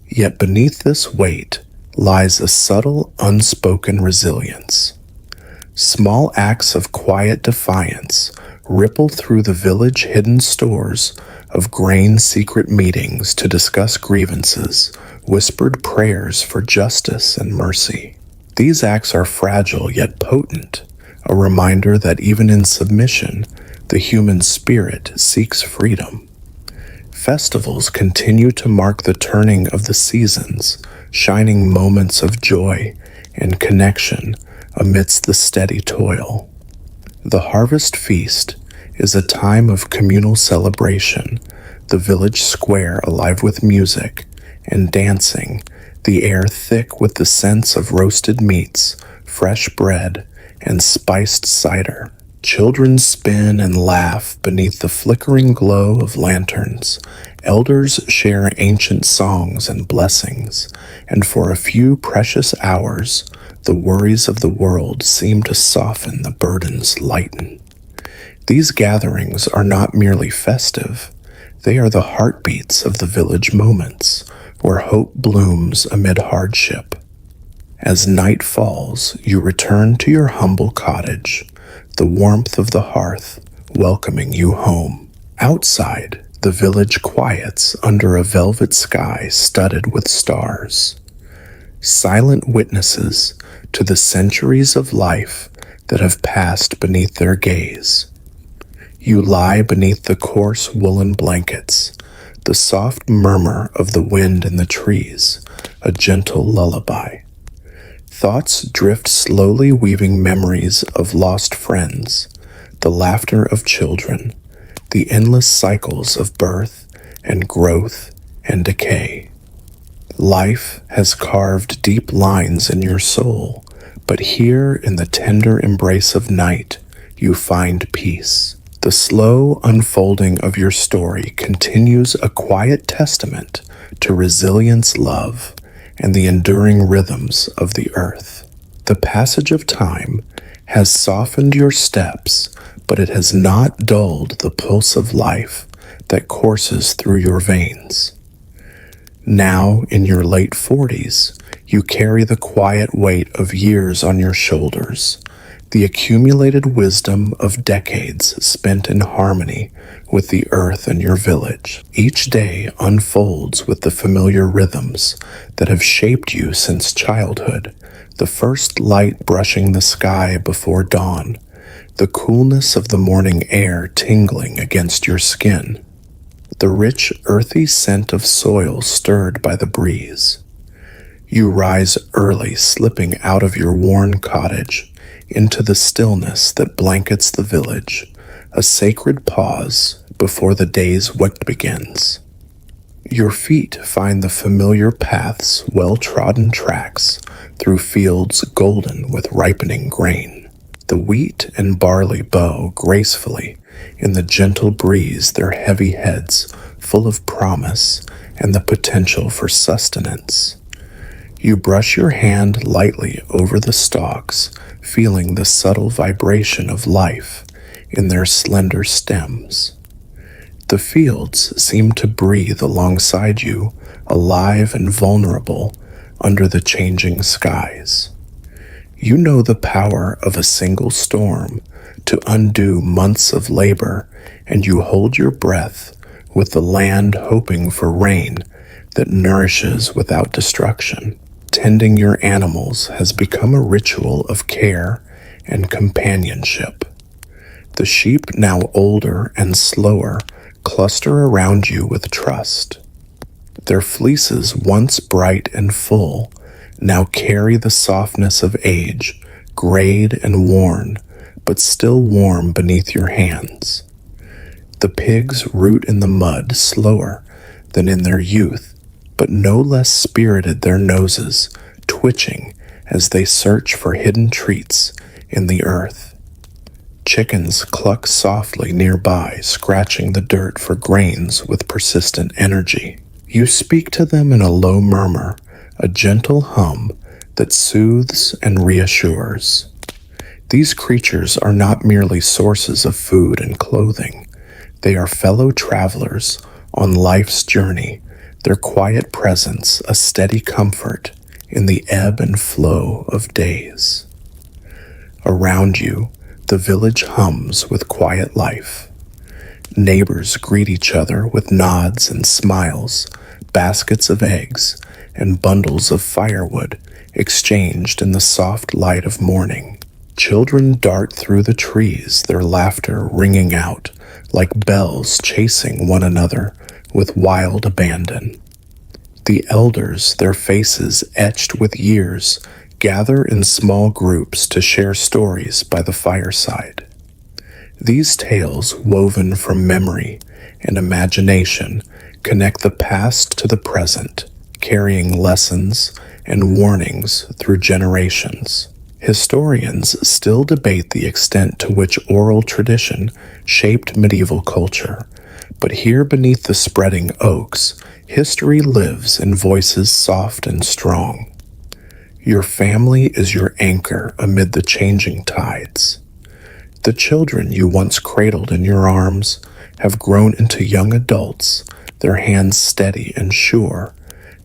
Yet beneath this weight lies a subtle, unspoken resilience. Small acts of quiet defiance ripple through the village hidden stores of grain, secret meetings to discuss grievances, whispered prayers for justice and mercy. These acts are fragile yet potent, a reminder that even in submission, the human spirit seeks freedom. Festivals continue to mark the turning of the seasons, shining moments of joy and connection amidst the steady toil. The harvest feast is a time of communal celebration, the village square alive with music and dancing, the air thick with the scents of roasted meats, fresh bread, and spiced cider. Children spin and laugh beneath the flickering glow of lanterns. Elders share ancient songs and blessings, and for a few precious hours, the worries of the world seem to soften, the burdens lighten. These gatherings are not merely festive. They are the heartbeats of the village moments, where hope blooms amid hardship. As night falls, you return to your humble cottage, the warmth of the hearth welcoming you home. Outside, the village quiets under a velvet sky studded with stars. silent witnesses to the centuries of life that have passed beneath their gaze. You lie beneath the coarse woolen blankets, the soft murmur of the wind in the trees, a gentle lullaby. Thoughts drift slowly, weaving memories of lost friends, the laughter of children, the endless cycles of birth and growth and decay. Life has carved deep lines in your soul, but here in the tender embrace of night, you find peace. The slow unfolding of your story continues, a quiet testament to resilience, love, and the enduring rhythms of the earth. The passage of time has softened your steps, but it has not dulled the pulse of life that courses through your veins. Now, in your late 40s, you carry the quiet weight of years on your shoulders, the accumulated wisdom of decades spent in harmony with the earth and your village. Each day unfolds with the familiar rhythms that have shaped you since childhood, the first light brushing the sky before dawn, the coolness of the morning air tingling against your skin, the rich, earthy scent of soil stirred by the breeze. You rise early, slipping out of your worn cottage into the stillness that blankets the village, a sacred pause before the day's work begins. Your feet find the familiar paths, well-trodden tracks through fields golden with ripening grain. The wheat and barley bow gracefully in the gentle breeze, their heavy heads full of promise and the potential for sustenance. You brush your hand lightly over the stalks, feeling the subtle vibration of life in their slender stems. The fields seem to breathe alongside you, alive and vulnerable under the changing skies. You know the power of a single storm to undo months of labor, and you hold your breath with the land hoping for rain that nourishes without destruction. Tending your animals has become a ritual of care and companionship. The sheep, now older and slower, cluster around you with trust. Their fleeces, once bright and full, now carry the softness of age, grayed and worn, but still warm beneath your hands. The pigs root in the mud slower than in their youth, but no less spirited, their noses twitching as they search for hidden treats in the earth. Chickens cluck softly nearby, scratching the dirt for grains with persistent energy. You speak to them in a low murmur, a gentle hum that soothes and reassures. These creatures are not merely sources of food and clothing. They are fellow travelers on life's journey, their quiet presence a steady comfort in the ebb and flow of days. Around you, the village hums with quiet life. Neighbors greet each other with nods and smiles, baskets of eggs and bundles of firewood exchanged in the soft light of morning. Children dart through the trees, their laughter ringing out like bells chasing one another with wild abandon. The elders, their faces etched with years, gather in small groups to share stories by the fireside. These tales, woven from memory and imagination, connect the past to the present, carrying lessons and warnings through generations. Historians still debate the extent to which oral tradition shaped medieval culture, but here beneath the spreading oaks, history lives in voices soft and strong. Your family is your anchor amid the changing tides. The children you once cradled in your arms have grown into young adults, their hands steady and sure,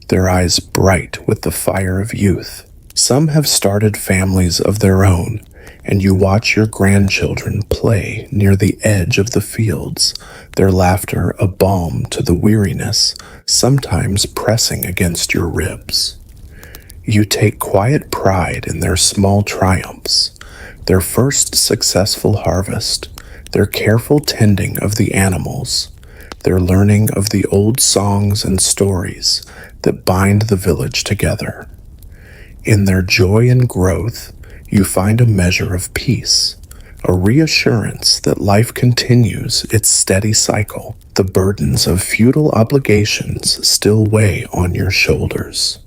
their eyes bright with the fire of youth. Some have started families of their own, and you watch your grandchildren play near the edge of the fields, their laughter a balm to the weariness, sometimes pressing against your ribs. You take quiet pride in their small triumphs, their first successful harvest, their careful tending of the animals, their learning of the old songs and stories that bind the village together. In their joy and growth, you find a measure of peace, a reassurance that life continues its steady cycle. The burdens of feudal obligations still weigh on your shoulders.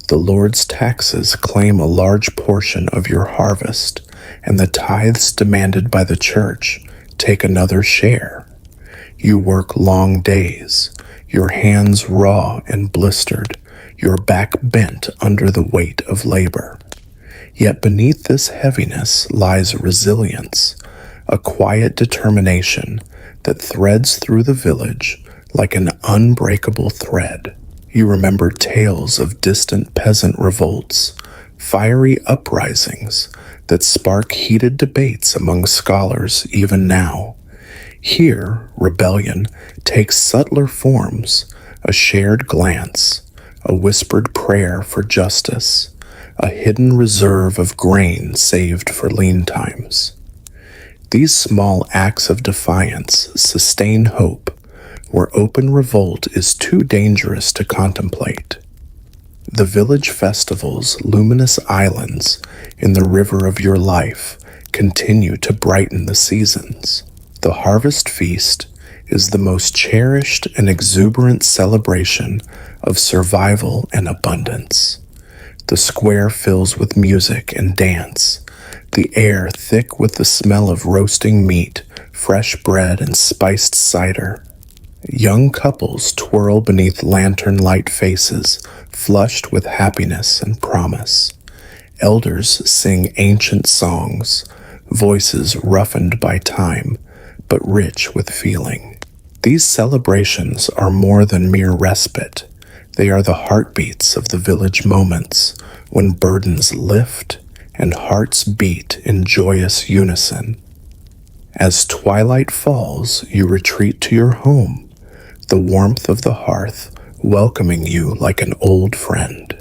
The Lord's taxes claim a large portion of your harvest, and the tithes demanded by the church take another share. You work long days, your hands raw and blistered, your back bent under the weight of labor. Yet beneath this heaviness lies resilience, a quiet determination that threads through the village like an unbreakable thread. You remember tales of distant peasant revolts, fiery uprisings that spark heated debates among scholars even now. Here, rebellion takes subtler forms, a shared glance, a whispered prayer for justice, a hidden reserve of grain saved for lean times. These small acts of defiance sustain hope, where open revolt is too dangerous to contemplate. The village festival's luminous islands in the river of your life continue to brighten the seasons. The harvest feast is the most cherished and exuberant celebration of survival and abundance. The square fills with music and dance, the air thick with the smell of roasting meat, fresh bread, and spiced cider. Young couples twirl beneath lantern-light faces, flushed with happiness and promise. Elders sing ancient songs, voices roughened by time, but rich with feeling. These celebrations are more than mere respite. They are the heartbeats of the village moments, when burdens lift and hearts beat in joyous unison. As twilight falls, you retreat to your home, the warmth of the hearth welcoming you like an old friend.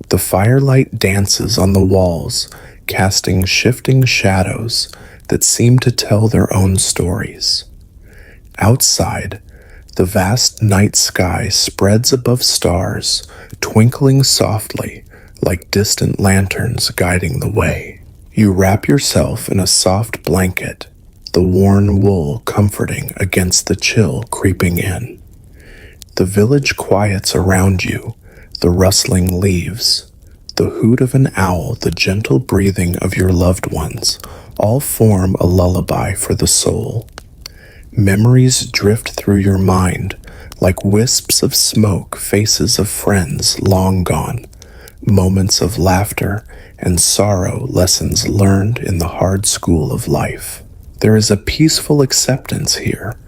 The firelight dances on the walls, casting shifting shadows that seem to tell their own stories. Outside, the vast night sky spreads above stars, twinkling softly like distant lanterns guiding the way. You wrap yourself in a soft blanket, the worn wool comforting against the chill creeping in. The village quiets around you, the rustling leaves, the hoot of an owl, the gentle breathing of your loved ones, all form a lullaby for the soul. Memories drift through your mind like wisps of smoke, faces of friends long gone, moments of laughter and sorrow, lessons learned in the hard school of life. There is a peaceful acceptance here,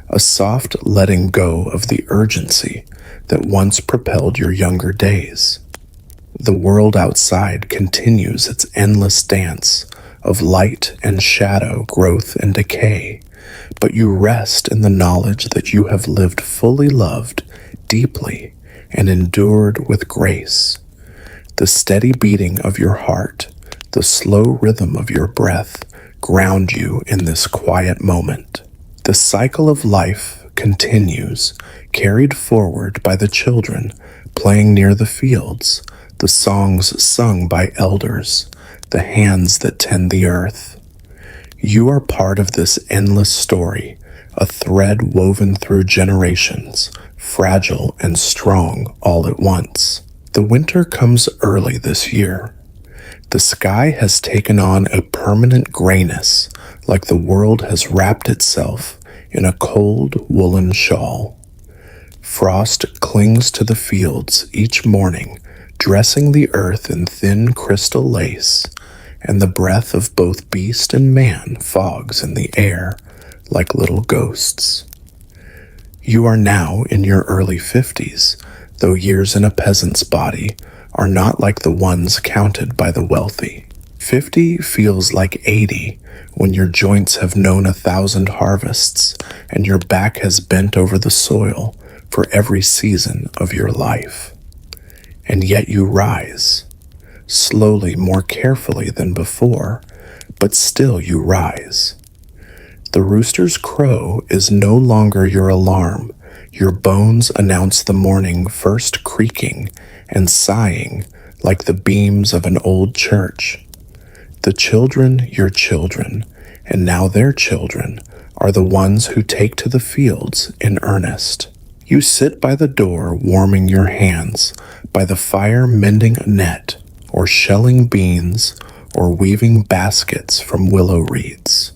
a soft letting go of the urgency that once propelled your younger days. The world outside continues its endless dance of light and shadow, growth and decay, but you rest in the knowledge that you have lived fully loved, deeply, and endured with grace. The steady beating of your heart, the slow rhythm of your breath, ground you in this quiet moment. The cycle of life continues, carried forward by the children playing near the fields, the songs sung by elders, the hands that tend the earth. You are part of this endless story, a thread woven through generations, fragile and strong all at once. The winter comes early this year. The sky has taken on a permanent grayness, like the world has wrapped itself in a cold woolen shawl. Frost clings to the fields each morning, dressing the earth in thin crystal lace, and the breath of both beast and man fogs in the air like little ghosts. You are now in your early 50s, though years in a peasant's body are not like the ones counted by the wealthy. 50 feels like 80 when your joints have known 1,000 harvests and your back has bent over the soil for every season of your life. And yet you rise, slowly, more carefully than before, but still you rise. The rooster's crow is no longer your alarm. Your bones announce the morning, first creaking and sighing like the beams of an old church. The children, your children, and now their children, are the ones who take to the fields in earnest. You sit by the door warming your hands, by the fire mending a net, or shelling beans, or weaving baskets from willow reeds.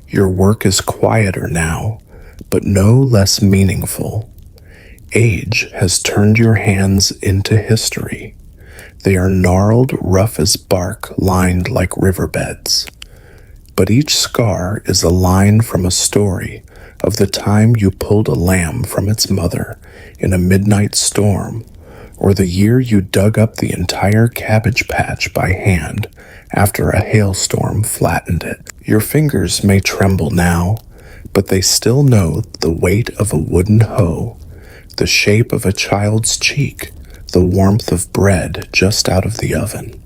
Your work is quieter now, but no less meaningful. Age has turned your hands into history. They are gnarled, rough as bark, lined like riverbeds. But each scar is a line from a story of the time you pulled a lamb from its mother in a midnight storm, or the year you dug up the entire cabbage patch by hand after a hailstorm flattened it. Your fingers may tremble now, but they still know the weight of a wooden hoe, the shape of a child's cheek, the warmth of bread just out of the oven.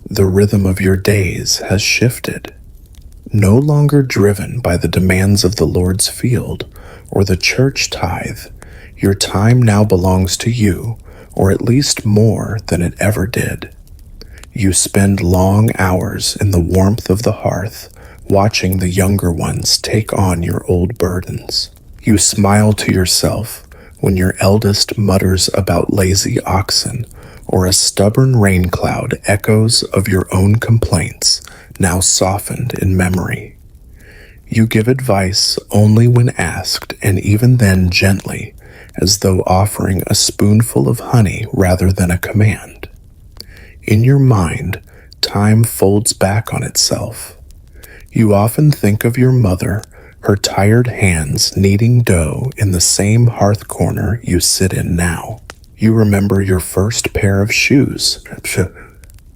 The rhythm of your days has shifted. No longer driven by the demands of the Lord's field or the church tithe, your time now belongs to you, or at least more than it ever did. You spend long hours in the warmth of the hearth, watching the younger ones take on your old burdens. You smile to yourself when your eldest mutters about lazy oxen, or a stubborn rain cloud echoes of your own complaints, now softened in memory. You give advice only when asked, and even then gently, as though offering a spoonful of honey rather than a command. In your mind, time folds back on itself. You often think of your mother, her tired hands kneading dough in the same hearth corner you sit in now. You remember your first pair of shoes,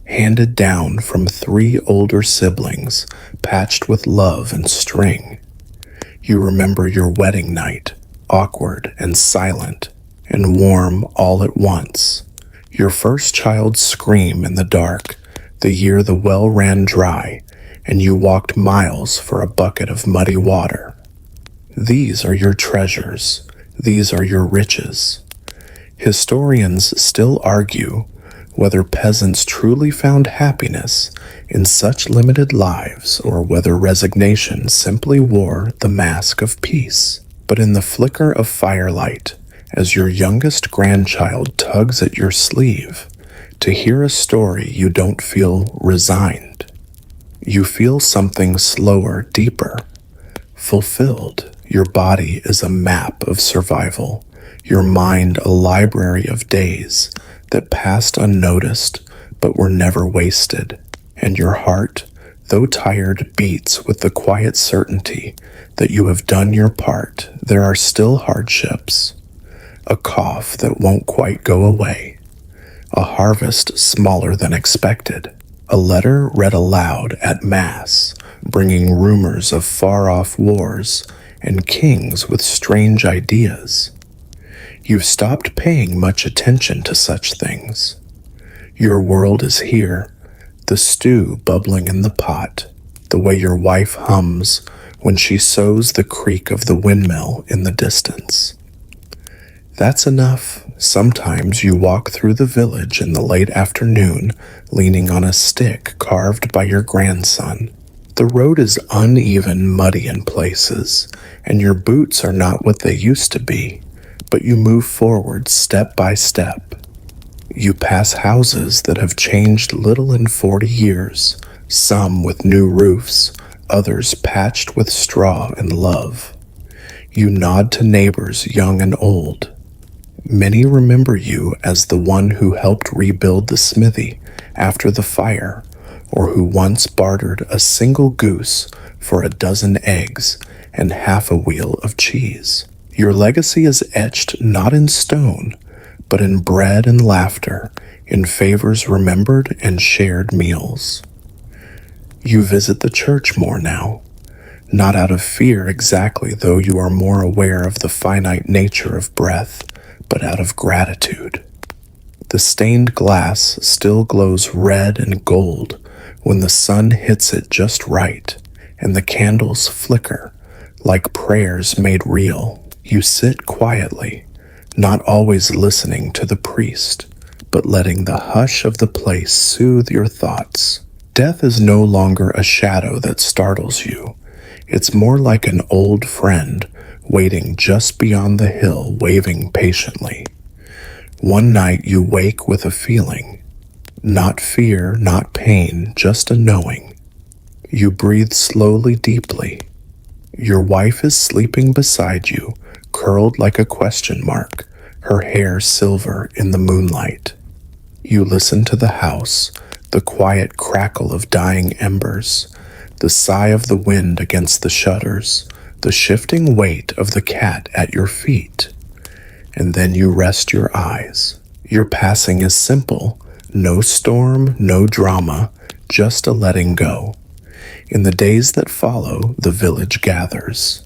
handed down from 3 older siblings, patched with love and string. You remember your wedding night, awkward and silent, and warm all at once. Your first child's scream in the dark, the year the well ran dry, and you walked miles for a bucket of muddy water. These are your treasures. These are your riches. Historians still argue whether peasants truly found happiness in such limited lives or whether resignation simply wore the mask of peace. But in the flicker of firelight, as your youngest grandchild tugs at your sleeve, to hear a story you don't feel resigned. You feel something slower, deeper, fulfilled. Your body is a map of survival, your mind a library of days that passed unnoticed but were never wasted, and your heart, though tired, beats with the quiet certainty that you have done your part. There are still hardships, a cough that won't quite go away, a harvest smaller than expected, a letter read aloud at Mass, bringing rumors of far-off wars and kings with strange ideas. You've stopped paying much attention to such things. Your world is here, the stew bubbling in the pot, the way your wife hums when she sews the creak of the windmill in the distance. That's enough. Sometimes you walk through the village in the late afternoon, leaning on a stick carved by your grandson. The road is uneven, muddy in places, and your boots are not what they used to be, but you move forward step by step. You pass houses that have changed little in 40 years, some with new roofs, others patched with straw and love. You nod to neighbors young and old. Many remember you as the one who helped rebuild the smithy after the fire, or who once bartered a single goose for a dozen eggs and half a wheel of cheese. Your legacy is etched not in stone, but in bread and laughter, in favors remembered and shared meals. You visit the church more now, not out of fear exactly, though you are more aware of the finite nature of breath, but out of gratitude. The stained glass still glows red and gold when the sun hits it just right, and the candles flicker like prayers made real. You sit quietly, not always listening to the priest, but letting the hush of the place soothe your thoughts. Death is no longer a shadow that startles you. It's more like an old friend waiting just beyond the hill, waving patiently. One night you wake with a feeling, not fear, not pain, just a knowing. You breathe slowly, deeply. Your wife is sleeping beside you, curled like a question mark, her hair silver in the moonlight. You listen to the house, the quiet crackle of dying embers, the sigh of the wind against the shutters, the shifting weight of the cat at your feet. And then you rest your eyes. Your passing is simple, no storm, no drama, just a letting go. In the days that follow, the village gathers.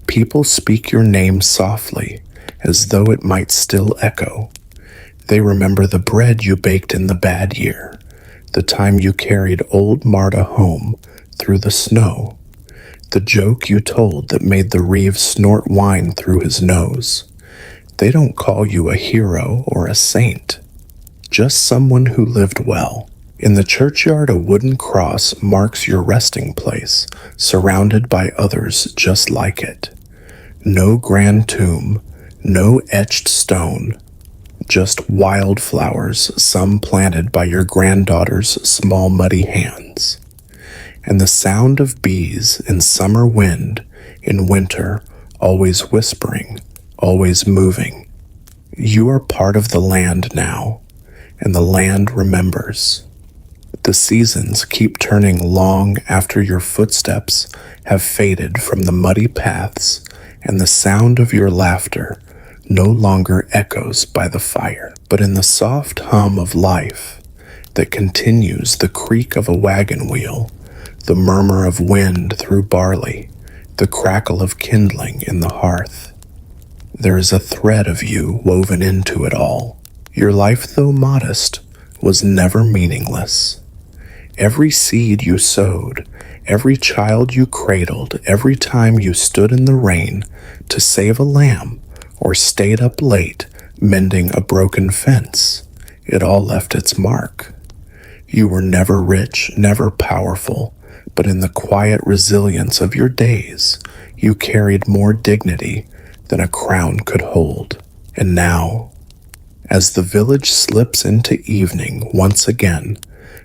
People speak your name softly, as though it might still echo. They remember the bread you baked in the bad year, the time you carried old Marta home through the snow, the joke you told that made the reeve snort wine through his nose. They don't call you a hero or a saint, just someone who lived well. In the churchyard, a wooden cross marks your resting place, surrounded by others just like it. No grand tomb, no etched stone, just wildflowers, some planted by your granddaughter's small muddy hands. And the sound of bees in summer wind, in winter, always whispering, always moving. You are part of the land now, and the land remembers. The seasons keep turning long after your footsteps have faded from the muddy paths, and the sound of your laughter no longer echoes by the fire, but in the soft hum of life that continues, the creak of a wagon wheel, the murmur of wind through barley, the crackle of kindling in the hearth. There is a thread of you woven into it all. Your life, though modest, was never meaningless. Every seed you sowed, every child you cradled, every time you stood in the rain to save a lamb or stayed up late mending a broken fence, it all left its mark. You were never rich, never powerful, but in the quiet resilience of your days, you carried more dignity than a crown could hold. And now, as the village slips into evening once again,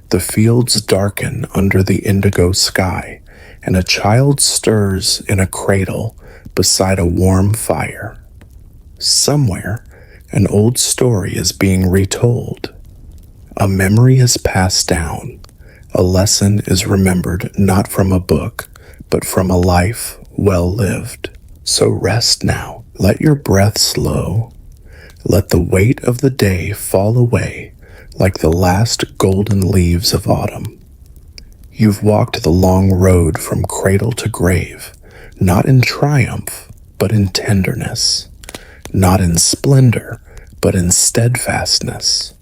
the fields darken under the indigo sky, and a child stirs in a cradle beside a warm fire. Somewhere, an old story is being retold. A memory is passed down. A lesson is remembered not from a book, but from a life well lived. So rest now. Let your breath slow. Let the weight of the day fall away like the last golden leaves of autumn. You've walked the long road from cradle to grave, not in triumph, but in tenderness, not in splendor, but in steadfastness.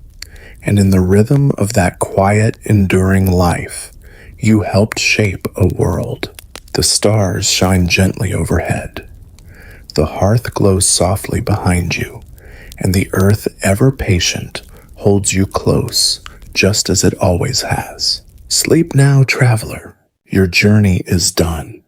And in the rhythm of that quiet, enduring life, you helped shape a world. The stars shine gently overhead. The hearth glows softly behind you, and the earth, ever patient, holds you close, just as it always has. Sleep now, traveler. Your journey is done.